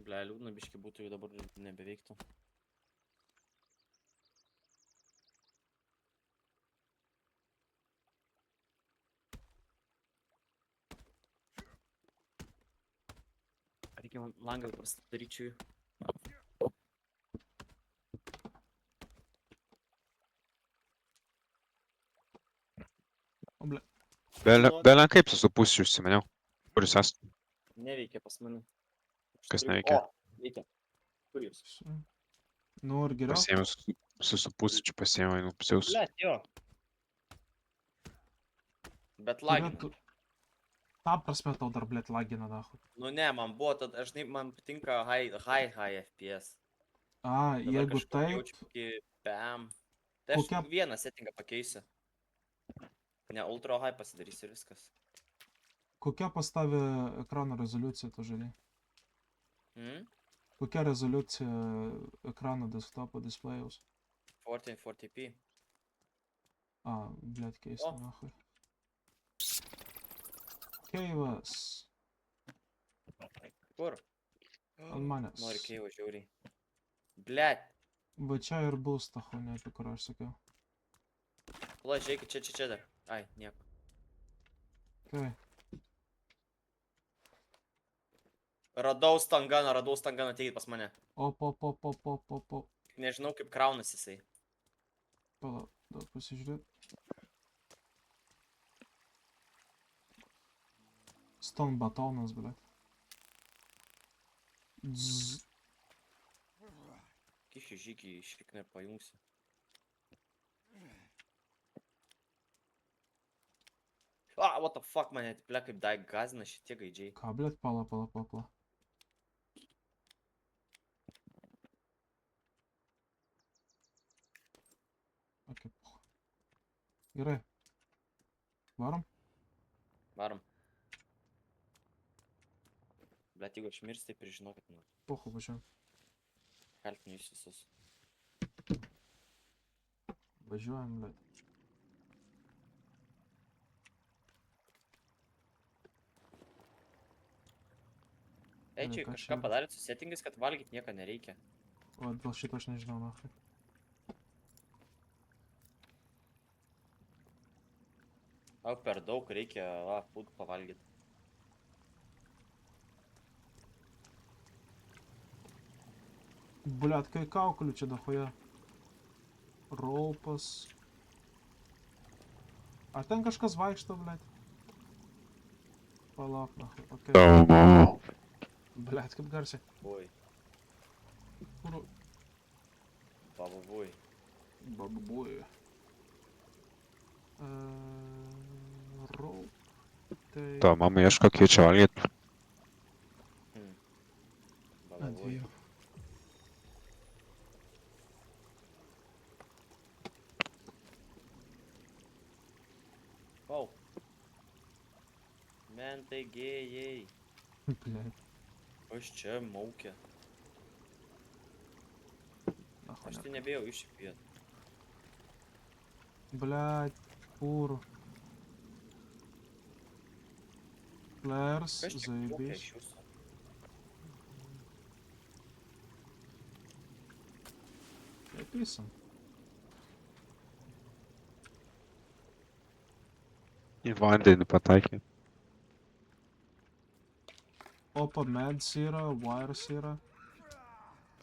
Ble, liūdna biški būtų jau dabar nebeveiktų. Reikia man langą pasidaryčiau. O ble, Belen kaip tu su pusiu užsimaniau? Kur jūs esate? Neveikia pas mane. Aš Kas turiu- neveikia? O, veikia. Kur jūs? nu ir geriau. Pasiėmiau su pusiu, pasiėmiau, einu pasiaus. Blet, jo. Bet lagina. Turėtų- Ta prasme tau dar, blet, lagina, nahui. Nu ne, man buvo, tada žinai, man patinka high FPS. A, Dabar jeigu kažkur taip, jaučiu kokį PAM. Tai aš Kokia- vieną settingą pakeisiu. Ne, ultra high pasidarysiu ir viskas. kokia pas tave ekrano rezoliucija, tu žali? Hmm? Kokia rezoliucija ekrano desktopo displėjaus? 1440p. A, blet, keista, O. nahui. Keivas. Kur? Ant manęs. Nori keivo žiauriai. Blet. Va čia ir bus ta chonė, apie kurią aš sakiau. Pala, žiūrėkit, čia dar. Ai, nieko. Okay. Radau stanganą, ateikit pas mane. Op. Tik nežinau, kaip kraunasi jisai. Pala, daug pasižiūrėt. Stone batonas, blet. Zzz. Kišiu žygį išvikną ir pajungsiu. What the fuck, mane ble kaip daig gazina šitie gaidžiai. Ką, blet, pala. Okei. Gerai. Varom? Varom. Blet, jeigu aš mirsiu, tai prižinokit, nu, Pohu, važiuojam. kaltinu jūs visus. Važiuojam, blet. Ei, Gerai, čia ką kažką čia? padarėt su settingais, kad valgyt nieko nereikia. O, dėl šito aš nežinau, nafai. Au, per daug reikia, food pavalgyt. Blet, kai kaukolių čia dahoje. Raupas. Ar ten kažkas vaikšto, blet? Palauk, nafai, okei. Blet, kaip garsiai. Oi, Kur... bababui. Babubuoju. Raup. Tai... To, mama ieško kviečio valgyt. Bababui. Atveju. Wow. Mentai gėjai. Blet. Aš čia maukia. Nafai, Aš ne. tai nebėjau išviet. Blet, kur? Flares, Kas čia maukia zaibys. iš jūsų? Nepysam. Į vandenį pataikė. Opa, meds yra, wires yra.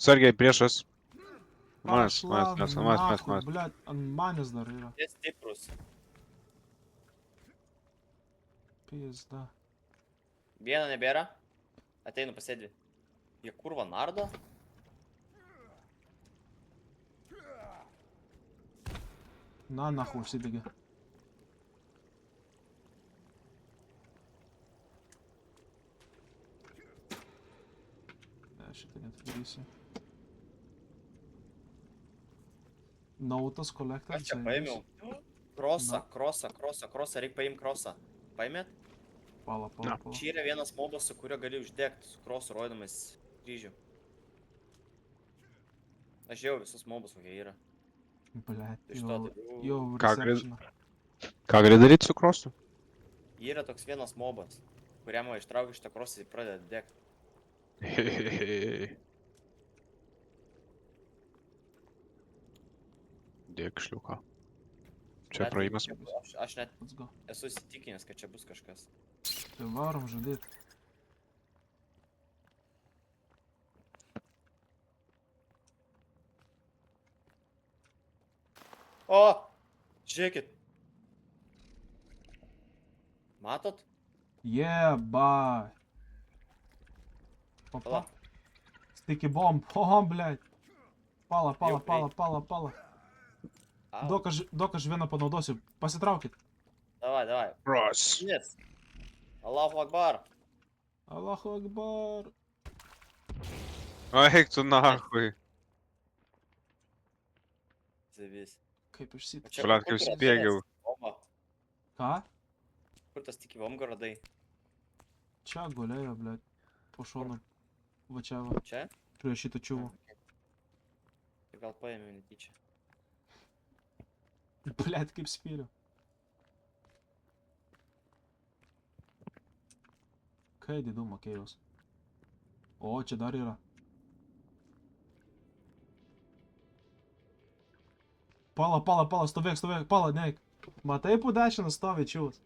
Sargiai priešas. Pašla Mas. nahui, blet, ant manęs dar yra. Jie stiprus. Pizda. Vieno nebėra. Ateinu pasėdvi. Jie kurva nardo? Na, nahui užsidegė. Ne, šitą netadarysiu. Nautas kolektas. Aš čia paėmiau. Krosą, reikia paimti krosą. Paimėt? Pala. Čia yra vienas mobas, su kuriuo gali uždegti, su krosu rodomas kryžių. Aš jau visus mobus, kokie yra. Blet, Iš to jau Ką gali- receptioną. Ką gali daryti su krosu? Yra toks vienas mobas, kuriam ištraukia šitą krosą ir pradeda degti. Dėk šliuką. Čia praėjimas. Aš net Let's go. esu įsitikinęs, kad čia bus kažkas. Tai varom žudėt. O! Žiūrėkit. Matot? Yeah, bye. Opa. Pala. Sticky bomb. Oho, blet. Pala. Jau Au. Dok aš vieną panaudosiu. Pasitraukit. Davai. Kros. Yes. Allahu Akbar. Allahu Akbar. Eik tu nahui. Zavis. Kaip išsit. Blet, kaip spiegiau. Ką? Kur tas tik vomgo radai? Čia gulėjo, blet. Po šonu. Vačiavo. Čia? Prie šito čiuvo. Tai gal paėmiau netyčia. Blet, kaip spyriu. Kai didumo kėjus. O, čia dar yra. Pala, stovėk, pala, neik. Matai, po dešiną stovi čiūs.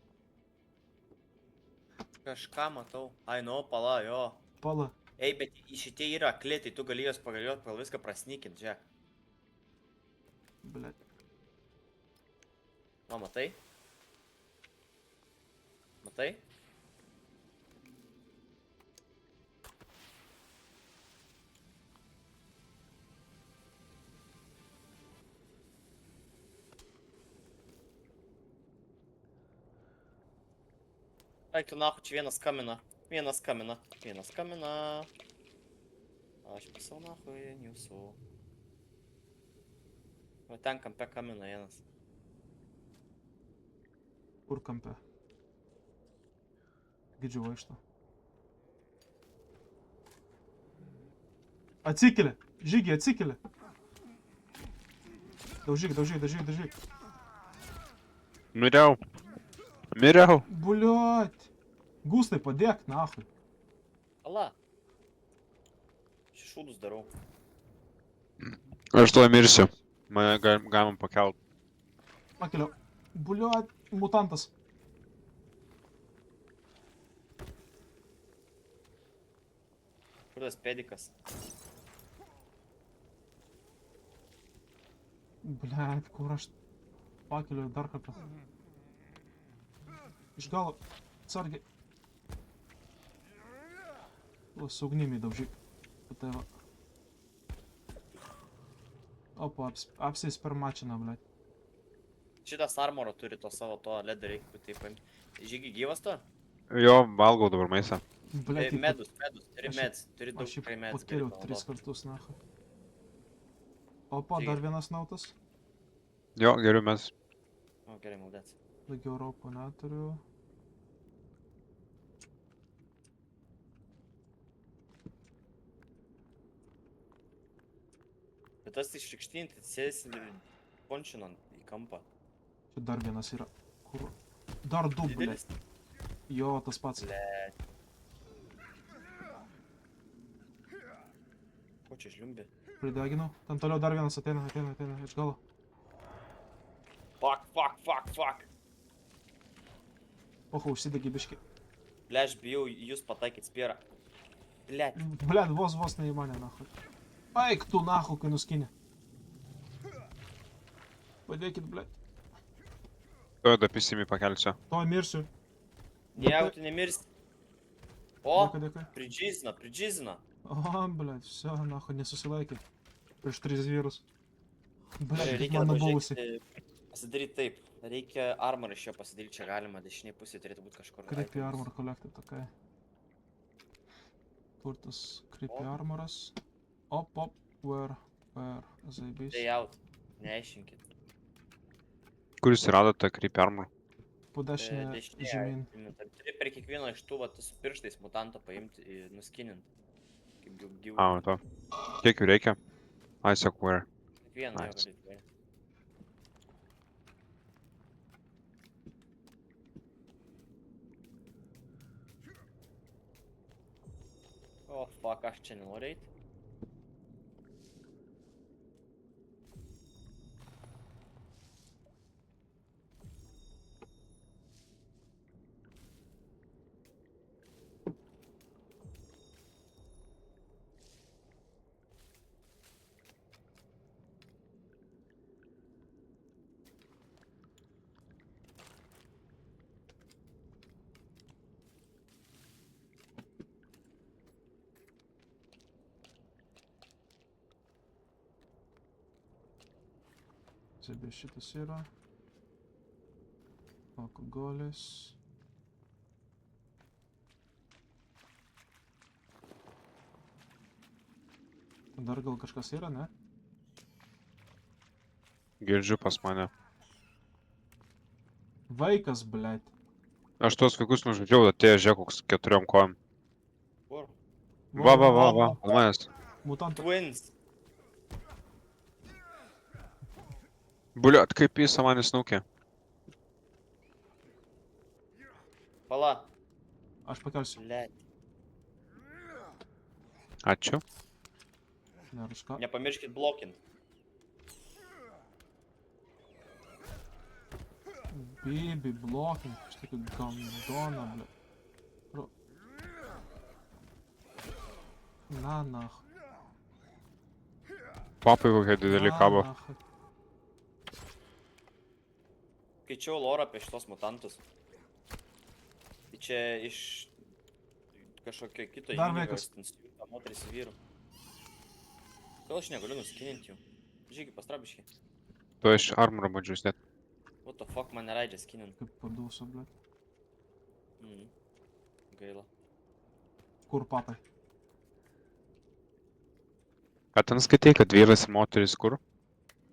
Kažką matau. Ai, nu, pala, jo. Pala. Ei, bet šitie yra akli, tai tu gali juos pagaliot, pagal viską prasnykint, žiūrėk. Blet. O, matai? Matai? Eik tu nahu, čia vienas kamina. Aš pisau nahu jūsų. O ten kampe kamino vienas. Kur kampe? Gidžiu vaikšto. Atsikeli! Žygi, atsikeli! Daužyk, daužyk, daužyk, daužyk. Miriau. Miriau. Bliuot! Gustai, padėk, nahui. Ala. Šešūdus darau. Aš tuo mirsiu. Mane galima pakelt. Pakeliau. Bliuot, mutantas. Kur tas pedikas? Bliuot, kur aš pakeliu dar kartą. Iš galo. Atsargiai. O, su ugnimi daužyk. Tai va. Opa, apsis per mačiną, bliuot. Šitas armoro turi to savo to ledą, reikia taip paimti. Žygi gyvas to? Jo, valgau dabar maistą. Bliuot, Medus, turi aš- meds, turi daug aš jį tikrai meds. pakėliau 3 kartus, nahui. Opa, Taigi. dar vienas nautas. Jo, geriau mes. O, gerai, maldėts. Daugiau Europų neturiu. Bet tas išrikštinti, sėsi pončinant į kampą. Čia dar vienas yra. Kur? Dar du, bliuot. Didelis? Jo, tas pats. Blet. Ko čia žliumbi? Prideginau. Ten toliau dar vienas ateina iš galo. Fuck. Oho, užsidegi biški. Ble, aš bijau jūs pataikyt spyrą. Ble, Bliuot, vos ne į mane, nahui. Eik tu, nahui, kai nuskinė. Padėkit, bliuot. Tuo dapisimi pakelsiu. To mirsiu. nejau, tu nemirsi. O, Dėkui. pridžizina. O, bliuot, viso, nahui, nesusilaikė. Prieš 3 vyrus. Bliuot, tik Reikia mano dabar buvusi. žiūrėti, pasidaryti taip. Reikia armorą iš jo pasidaryti, čia galima, dešiniai pusėje turėtų būti kažkur. Creepy items. armor collected, okei. Turtas creepy O. armoras. Op, where, zaibys. Stay out. Neaiškinkit. Kur jūs radote creepy armor? Po dešinę žemyn. Turi per kiekvieną iš tų, va, su pirštais mutantą paimti ir nuskinint. Kaip gyvų. A, to. Kiek jų reikia? Isaac where? Kiekvieną jo nice. gali paimti. O, fuck, aš čia nenoriu eit. Zaibys šitas yra. Alkogolis. Dar gal kažkas yra, ne? Girdžiu pas mane. Vaikas, bliuot. Aš tuos vaikus nužudžiau, atėjo žiūrėk koks 4 kojom. Kur? Va, ant manęs. Mutantų. Twins. Bliuot, kaip jis manis nukė. Pala. Aš pakelsiu. Blet. Ačiū. Ne, už ką? Nepamirškit blokint. Baby blocking. Štai kaip gandona, bliuot. Na, nahui. Papai kokie dideli kabo. nahui. Skaičiau lorą apie šitos mutantus. Tai čia iš kažkokio kito Dar vaikas. instinkto moteris ir vyrų. Gal aš negaliu nuskininti jų? Žiūrėk, pastrabiški. Tu iš armoro bandžius net. What the fuck, man neleidžia skinint. Kaip padūso, bliuot. Gaila. Kur papai? Ką ten skaitai, kad vyras ir moteris kur?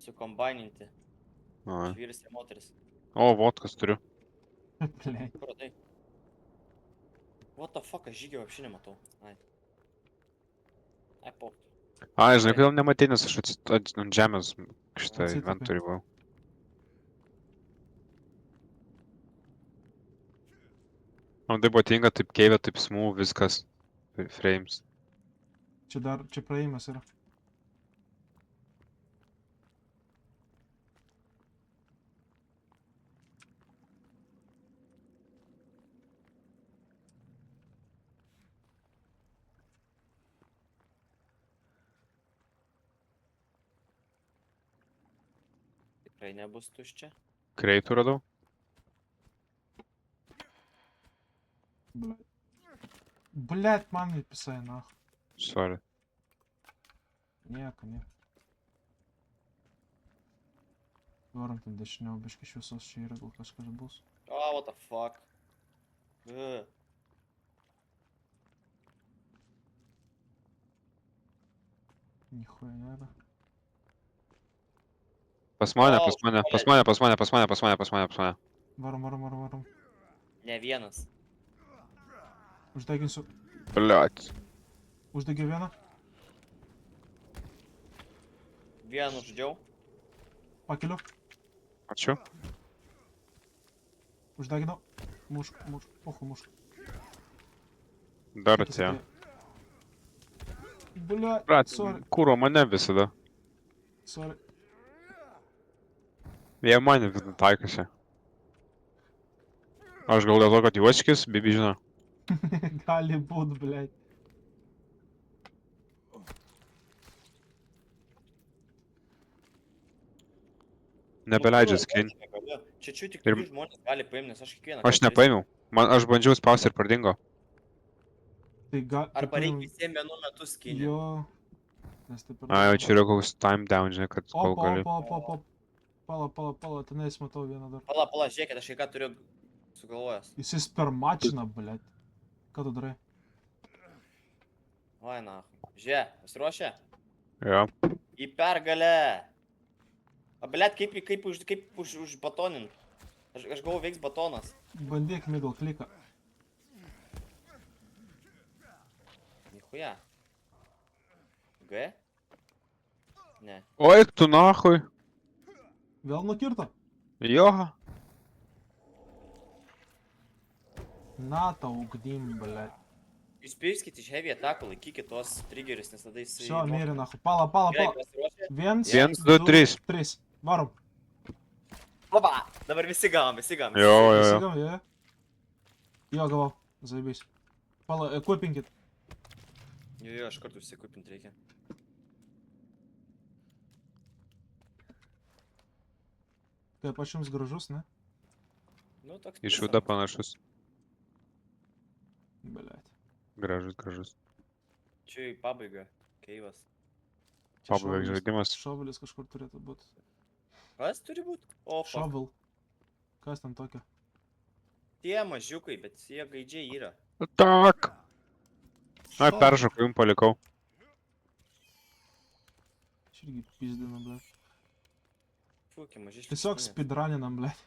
Sukombaininti. A. Vyras ir moteris. O, vodkas turiu. Блядь. Kur tai? What the fuck, aš žygio apšį nematau. Ai. Ai, po. Ai, žinai, Gerai. kodėl nematei, nes aš ant žemės šitą Atsitūpei. inventorių buvau. Man taip patinka, taip keivė, taip smooth viskas. Frames. Čia praėjimas yra. Tikrai nebus tuščia. Kreitų radau. Блядь. Блядь, man nepисai, nahų. Sorry. Nieko, nieko. Varom ten dešiniau, biškai šviesos čia yra, gal kažkas bus. Oh, what the fuck. Ugh. Nichuja nėra. Pas mane, O, pas mane, pas šalia. mane, pas mane, pas mane, pas mane, pas mane, pas mane. Varom, varom, varom, varom. Ne vienas. Uždeginsiu. Bliat. Uždegiau vieną. Vieną uždžiau. Pakeliu. Ačiū. Uždeginau. Mušk, mušk. Pochu, mušk. Dar Kiek jis atėjo. atėjo? Блядь, Brat, sorry, kūro mane visada. sorry. Jie mane vis taikosi. Aš gal dėl to, kad juočkis, bibi žino. Gali būt, блядь. Nebeleidžia Nu, skin. negaliu. Čia tik Ir- keli žmonės gali paimti, nes aš kiekvieną Aš kartą nepaėmiau. Aš bandžiau spausti ir pradingo. Tai Arba reikia visiems vienu metu skinti. Jo. Nes taip ir... A, jau čia yra koks time down, žinai, kad kol Opa, gali. opa, opa, opa. Pala, pala, pala, tenais matau vieną dar. Pala, pala, žiūrėkit, aš ką turiu sugalvojęs. Jis spermačina, blėt. Ką tu darai? Oi, na. Žiūrėk, pasiruošę? Jo. Į pergalę. A, blėt, kaip už batonint. Aš galvoju, veiks batonas. Bandyk middle kliką. Nichuja. G? Ne. Oi, tu nahui. Vėl nukirto? Jo. Na tau ugdim, blėt. Jūs pirskit iš heavy attackų, laikykit tuos triggerius, nes tada jis... Всё, mėri, nahu. Pala, pala, Gerai, pala. pasiruošę? 1, 1, 2, 3. 3. Varom. Opa! Dabar visi gavom, visi gavom. Jo, jo, jo. Įsigam, jo. Jo, gavau. Zaibys. Pala, equipinkit. Jo, aš kartu užsikupint reikia. Kaip aš jums gražus, ne? Nu, toks... Išvada panašus. Blėt. Gražus, gražus. Čia į pabaigą. Keivas. Čia Pabaiga šovelis- žaidimas. Šovelis kažkur turėtų būt. Kas turi būt? O, fuck. Shovel. Kas ten tokio? Tie mažiukai, bet jie gaidžiai yra. Tak. Ai, Shovel. peržakau, jums palikau. Aš irgi pizdinu, blėt. Fuki, maži Tiesiog speedruninam, blėt.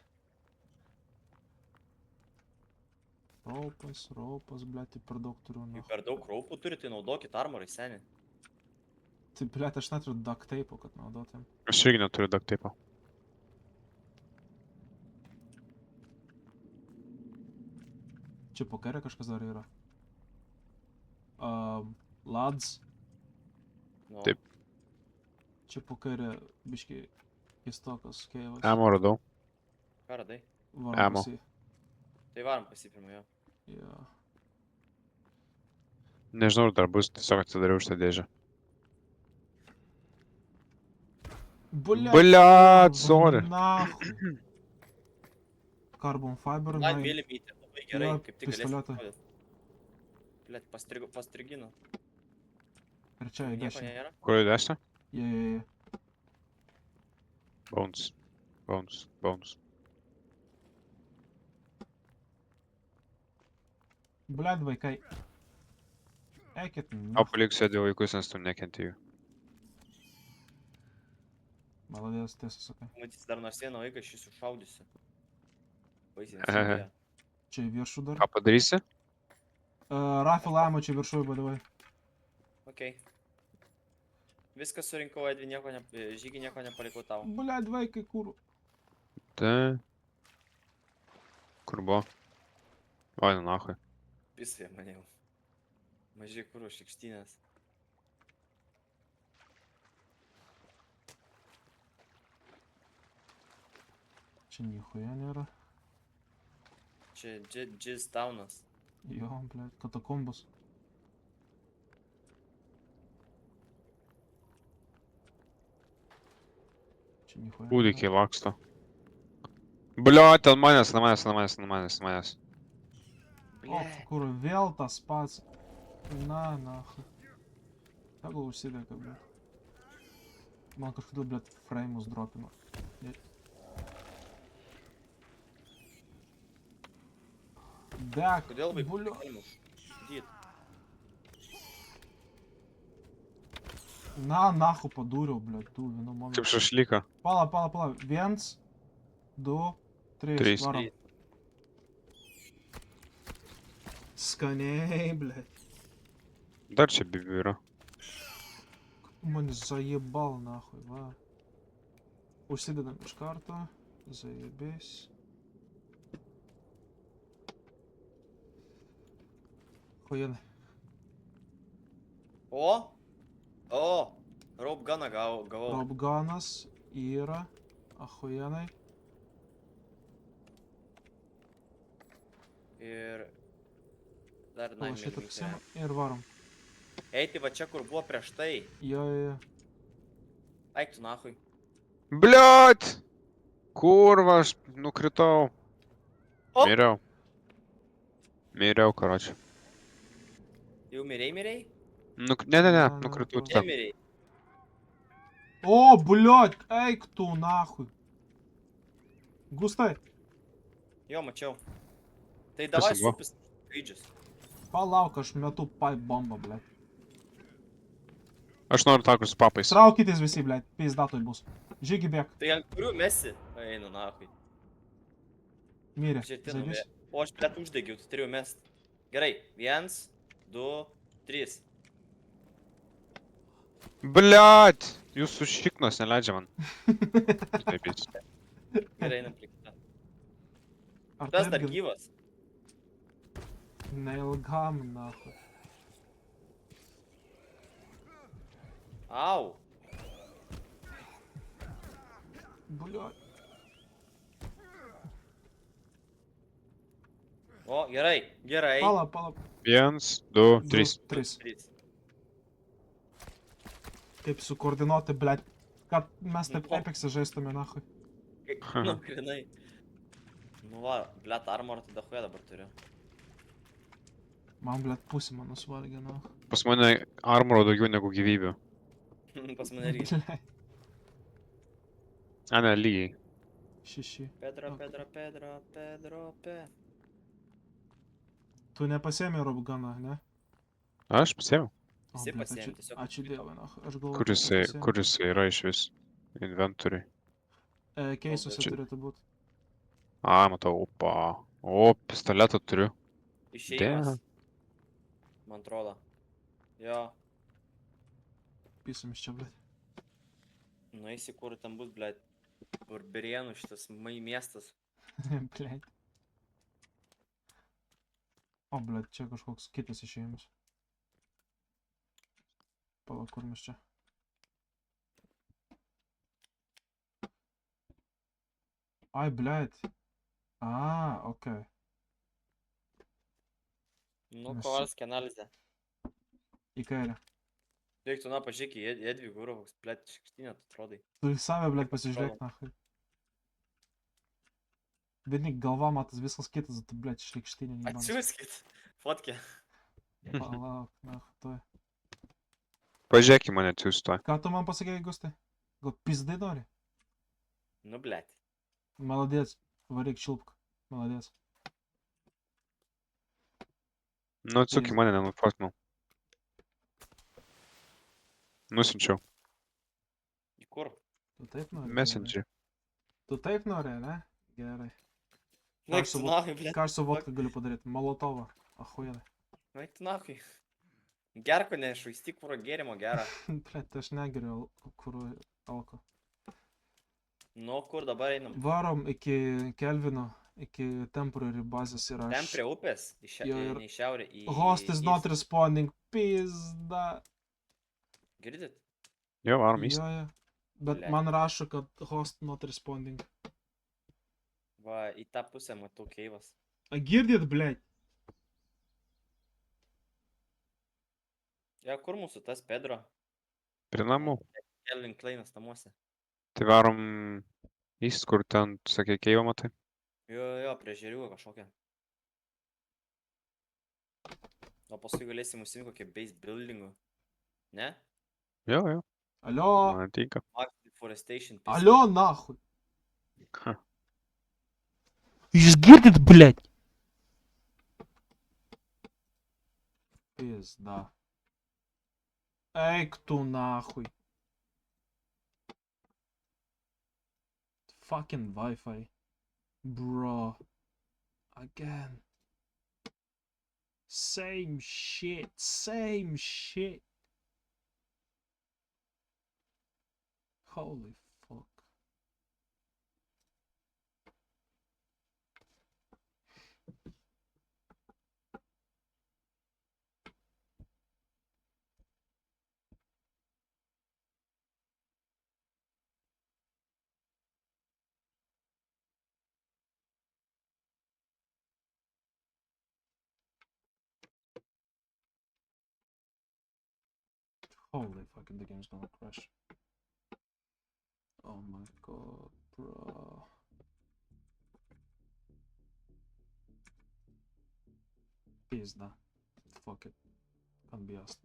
Raupas, blėt, tai per daug turiu, Jei na. per daug raupų turi, tai naudokit armorai, seni. Tai, blėt, aš neturiu duct tape'o, kad naudotum. Aš irgi neturiu duct tape'o. Čia po kairę kažkas dar yra. Lads. Nu, Taip. Čia po kairę biškai keistokas keivas. Emo radau. ką radai? Varom Emo. pas jį. Tai varom pasipirmą jo. Jo. Nežinau, ar dar bus, tiesiog atsidariau šitą dėžę. Bliat, sorry. Nahui. Carbon fiber, Na, na. mėly mytė, labai gerai, Jo, kaip tik galėsim pistoletą. parodyt. Blet, pastrigino. Ir čia į Nieko dešinę. nėra? Kur į dešinę? Jo. Bones. Bones. Bones. Bliat, vaikai. Eikit, O paliksiu dėl vaikus, nes tu nekenti jų. Молодец, tiesą sakai. Matys, dar nors vieną vaiką aš jį sušaudysiu. Baisiai Ehe. nesitikėjo. Čia į viršų dar. Ką padarysi? Rafil ammo čia viršuje, badavai. Okei. Viską surinkau, Edvi, žygį nieko nepalikau tau. Блядь, vaikai, kur. Tai. Kur buvo? Oi, nu nachui. Pisai mane jau. Mažiai kur šikštynės. Čia nichuja nėra. Čia Jizz Townas. Jo, blядь, katakombos. Čia nichuja. Kūdikiai laksto. Bliot, ant manęs, ant manęs, ant manęs, ant manęs, ant manęs. O, kur vėl tas pats. Na, nahai. Tegul užsidega, blядь. Man kažkodėl, blядь, frame'us dropino. Dek, Kodėl vaikų bulio. negalima žudyt? Na, nahu padūriau, blядь, tu vienu Kaip momentu. šašlyka. Pala. 1, 2, 3. Trys. Varom. Skaniai, blядь. Dar čia bibių yra. Mane zaебal, nahui, va. Užsidedam iš karto. Zajebės. Хуєнай. O! Rope gun'ą gavau. Робгаnas yra. Ахуєнай. Ir... Dar Pala naimė šitą linktelė. pasim ir varom. Eiti va čia, kur buvo prieš tai. Jo. Eik tu nahui. Bliot! Kurva, aš nukritau. O! Miriau. Miriau, karoči. Jau mirei? Ne, nukritau Ne. čia. Nemirei. О, блядь, eik tu nahui. Gustai, Jo, mačiau. Tai davai buvo? supis gaidžius. palauk, aš metu pipe bombą, blядь. Aš noriu takus su papais. Traukitės visi, blядь, pizdatoj bus. Žygi bėk, Tai ant kurių mesi? Einu nahui. mirė. Žiūrėti, Zaibys. O aš plėt uždegiau, tu turėjau mest. Gerai. 1, 2, 3. Bliot! Jūsų šiknos neleidžia man. Taip, jis. Gerai, einam prie kitą. Ar Tas taip dar gi- gyvas. Neilgam, nahui. Au. Блядь. O, gerai. Pala. 1, 2, 3. 3. 3. Kaip sukoordinuoti, blядь. Kad mes taip Nu, Apex'e žaistume, nahui. Nu, grinai. Nu va, blėt, armor tada huja dabar turiu. Man, blядь, pusė mano suvalgė, nahui. Pas mane armoro daugiau negu gyvybių. Pas mane irgi. Blядь. A, ne, lygiai. 6. Pedro. Tu nepasėmė Robganą, ne? Aš pasėmiau. O, Visi blядь, pasiėmė, ačiū- tiesiog Ačiū nukrito. Dievui, nahui. Aš galvoju, Kur jisai yra iš vis? Inventoriai. Keisuose Čia- turėtų būti. A, matau, opa. O, pistoletą turiu. Išėjimas. Man atrodo. Jo. Pisam iš čia, blядь. Nueisi, kur ten bus, blėt. Barberienų šitas miestas. Blядь. O, blядь, čia kažkoks kitas išėjimas. Palauk, kur mes čia? Ai, blядь. A, okei. Nu, Mes čia- kovalskė analizė. Į kairę. Reiktų, na, pažiūrėk į Edvi Gurovas, blėt, šikštinė, tu atrodai. Tu į save, blядь, pasižiūrėk, nahai. Vieni galva matas viskas kitas, tu, blядь, šlikštinė neįmanas. Atsiųskit. Fotkė. Palauk, nahai, tu. Pažiūrėk į mane, tu stoj. Ką tu man pasakėjai, Gustai? Gal pizdai nori? Nu, blėt. Молодец, varyk šilpk. Молодец. Nu, atsuk į mane, nenufotkinau. Nusinčiau. Į kur? Tu taip nori? Gerai. Messenger. Tu taip nori, ne? Gerai. Ką Naik aš su tu vod- nahui, blėt. Ką aš su vodka galiu padaryti? Molotovą. Ahujenai. Naik tu nahui. Gerko nešvaistyk kuro gėrimo gerą. Blet, aš negeriu kur alko. Nu, kur dabar einam? Varom iki Kelvino, iki temporary bazės ir Ten aš... prie upės, Jo, ir- ne į šiaurę, į... Host is not east. responding, pizda. Girdit? Jo, varom Jo, jo. Bet Blet. man rašo, kad host not responding. Va, į tą pusę matau keivas. A girdit, blet? Ja, kur mūsų tas Pedro? Prie namų. Kelvin Kleinas namuose. Tai varom East, kur ten, tu sakei, keivą matai. Jo, prie žerių kažkokią. O paskui galėsim užsimti kokį base buildingų. Ne? Jo, jo. Alio? Man tinka. Max Deforestation. pis- Alio, nahui. Ha. Jūs girdit, blet? Pizda. Eik tu nahui. Fucking Wi-Fi. Bro. Again. Same shit. Same shit. Holy fuck. Holy fucking, the game's gonna crash. Oh my god, bro. Pizda. Fuck it. Can't be asked.